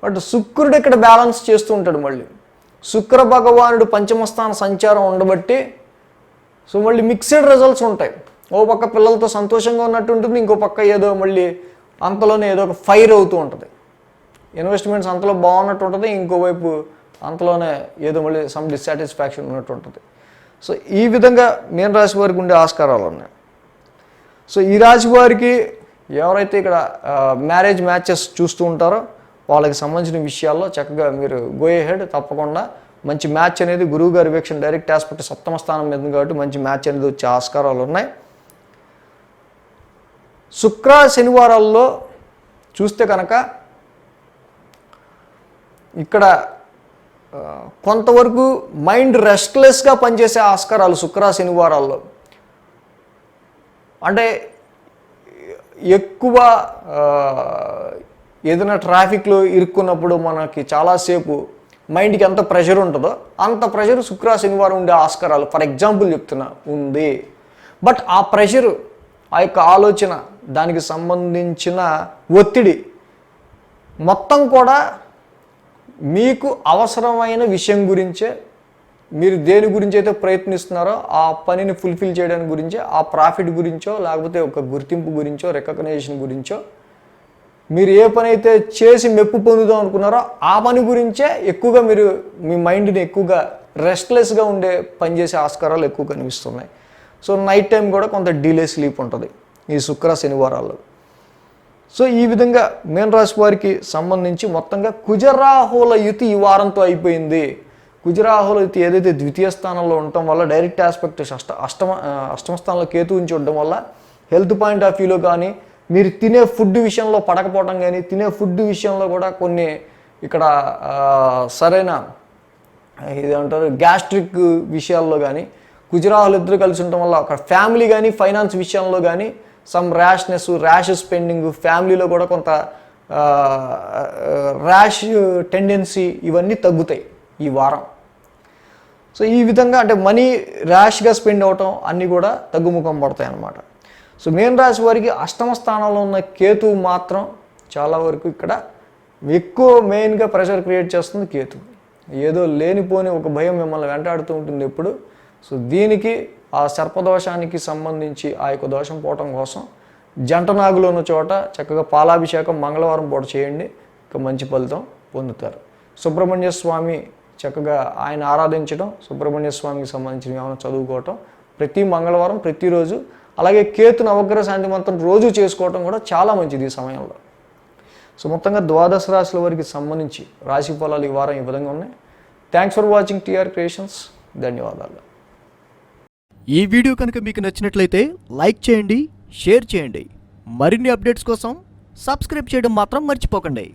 బట్ శుక్రుడు ఇక్కడ బ్యాలెన్స్ చేస్తూ ఉంటాడు. మళ్ళీ శుక్ర భగవానుడు పంచమస్థాన సంచారం ఉండబట్టి సో మళ్ళీ మిక్స్డ్ రిజల్ట్స్ ఉంటాయి. ఓ పక్క పిల్లలతో సంతోషంగా ఉన్నట్టు ఉంటుంది, ఇంకో పక్క ఏదో మళ్ళీ అంతలోనే ఏదో ఒక ఫైర్ అవుతూ ఉంటుంది. ఇన్వెస్ట్మెంట్స్ అంతలో బాగున్నట్టు ఉంటుంది, ఇంకోవైపు అంతలోనే ఏదో మళ్ళీ సమ్ డిస్సాటిస్ఫాక్షన్ ఉన్నట్టు ఉంటుంది. సో ఈ విధంగా మీన రాశి వారికి ఉండే ఆస్కారాలు ఉన్నాయి. సో ఈ రాశి వారికి ఎవరైతే ఇక్కడ మ్యారేజ్ మ్యాచెస్ చూస్తూ ఉంటారో వాళ్ళకి సంబంధించిన విషయాల్లో చక్కగా మీరు గో హెడ్, తప్పకుండా మంచి మ్యాచ్ అనేది గురువు గారి వీక్షణ డైరెక్ట్ ఆస్పెక్ట్ సప్తమ స్థానం మీద కాబట్టి మంచి మ్యాచ్ అనేది వచ్చే ఆస్కారాలు ఉన్నాయి. శుక్ర శనివారాల్లో చూస్తే కనుక ఇక్కడ కొంతవరకు మైండ్ రెస్ట్లెస్గా పనిచేసే ఆస్కారాలు శుక్ర శనివారాల్లో. అంటే ఎక్కువ ఏదైనా ట్రాఫిక్లో ఇరుక్కున్నప్పుడు మనకి చాలాసేపు మైండ్కి ఎంత ప్రెషర్ ఉంటుందో అంత ప్రెషర్ శుక్ర శనివారం ఉండే ఆస్కారాలు ఫర్ ఎగ్జాంపుల్ చెప్తున్నా ఉంది. బట్ ఆ ప్రెషరు, ఆ యొక్క ఆలోచన, దానికి సంబంధించిన ఒత్తిడి మొత్తం కూడా మీకు అవసరమైన విషయం గురించే, మీరు దేని గురించి అయితే ప్రయత్నిస్తున్నారో ఆ పనిని ఫుల్ఫిల్ చేయడానికి గురించే, ఆ ప్రాఫిట్ గురించో లేకపోతే ఒక గుర్తింపు గురించో రికగ్నైజేషన్ గురించో, మీరు ఏ పని అయితే చేసి మెప్పు పొందుదాం అనుకున్నారో ఆ పని గురించే ఎక్కువగా మీరు మీ మైండ్ని ఎక్కువగా రెస్ట్లెస్గా ఉండే పనిచేసే ఆస్కారాలు ఎక్కువ కనిపిస్తున్నాయి. సో నైట్ టైం కూడా కొంత డిలే స్లీప్ ఉంటుంది ఈ శుక్ర శనివారాల్లో. సో ఈ విధంగా మీన రాశి వారికి సంబంధించి మొత్తంగా కుజరాహుల యుతి ఈ వారంతో అయిపోయింది. కుజరాహుల యుతి ఏదైతే ద్వితీయ స్థానంలో ఉండటం వల్ల డైరెక్ట్ ఆస్పెక్ట్ అష్టమ స్థానంలో కేతు ఉంచి ఉండడం వల్ల హెల్త్ పాయింట్ ఆఫ్ వ్యూలో కానీ, మీరు తినే ఫుడ్ విషయంలో పడకపోవడం కానీ, తినే ఫుడ్ విషయంలో కూడా కొన్ని ఇక్కడ సరైన ఇదేమంటారు గ్యాస్ట్రిక్ విషయాల్లో కానీ కుజరాహులు ఇద్దరు కలిసి ఉండటం వల్ల ఒక ఫ్యామిలీ కానీ ఫైనాన్స్ విషయంలో కానీ సమ్ ర్యాష్ స్పెండింగ్, ఫ్యామిలీలో కూడా కొంత ర్యాష్ టెండెన్సీ ఇవన్నీ తగ్గుతాయి ఈ వారం. సో ఈ విధంగా అంటే మనీ ర్యాష్గా స్పెండ్ అవటం అన్నీ కూడా తగ్గుముఖం పడతాయి అన్నమాట. సో మీన రాశి వారికి అష్టమ స్థానంలో ఉన్న కేతువు మాత్రం చాలా వరకు ఇక్కడ ఎక్కువ మెయిన్గా ప్రెషర్ క్రియేట్ చేస్తుంది కేతువు. ఏదో లేనిపోని ఒక భయం మిమ్మల్ని వెంటాడుతూ ఉంటుంది ఎప్పుడు. సో దీనికి ఆ సర్పదోషానికి సంబంధించి ఆ యొక్క దోషం పోవటం కోసం జంట నాగులు ఉన్న చోట చక్కగా పాలాభిషేకం మంగళవారం పూట చేయండి, ఇక మంచి ఫలితం పొందుతారు. సుబ్రహ్మణ్య స్వామి చక్కగా ఆయన ఆరాధించడం, సుబ్రహ్మణ్య స్వామికి సంబంధించిన ఏమైనా చదువుకోవటం ప్రతి మంగళవారం ప్రతిరోజు, అలాగే కేతు నవగ్రహ శాంతి మంత్రం రోజు చేసుకోవటం కూడా చాలా మంచిది ఈ సమయంలో. సో మొత్తంగా ద్వాదశ రాశుల వారికి సంబంధించి రాశి ఫలాలు ఈ వారం ఈ విధంగా ఉన్నాయి. Thanks for watching TR Creations. ధన్యవాదాలు. ఈ వీడియో కనుక మీకు నచ్చినట్లయితే లైక్ చేయండి, షేర్ చేయండి. మరిన్ని అప్డేట్స్ కోసం సబ్స్క్రైబ్ చేయడం మాత్రం మర్చిపోకండి.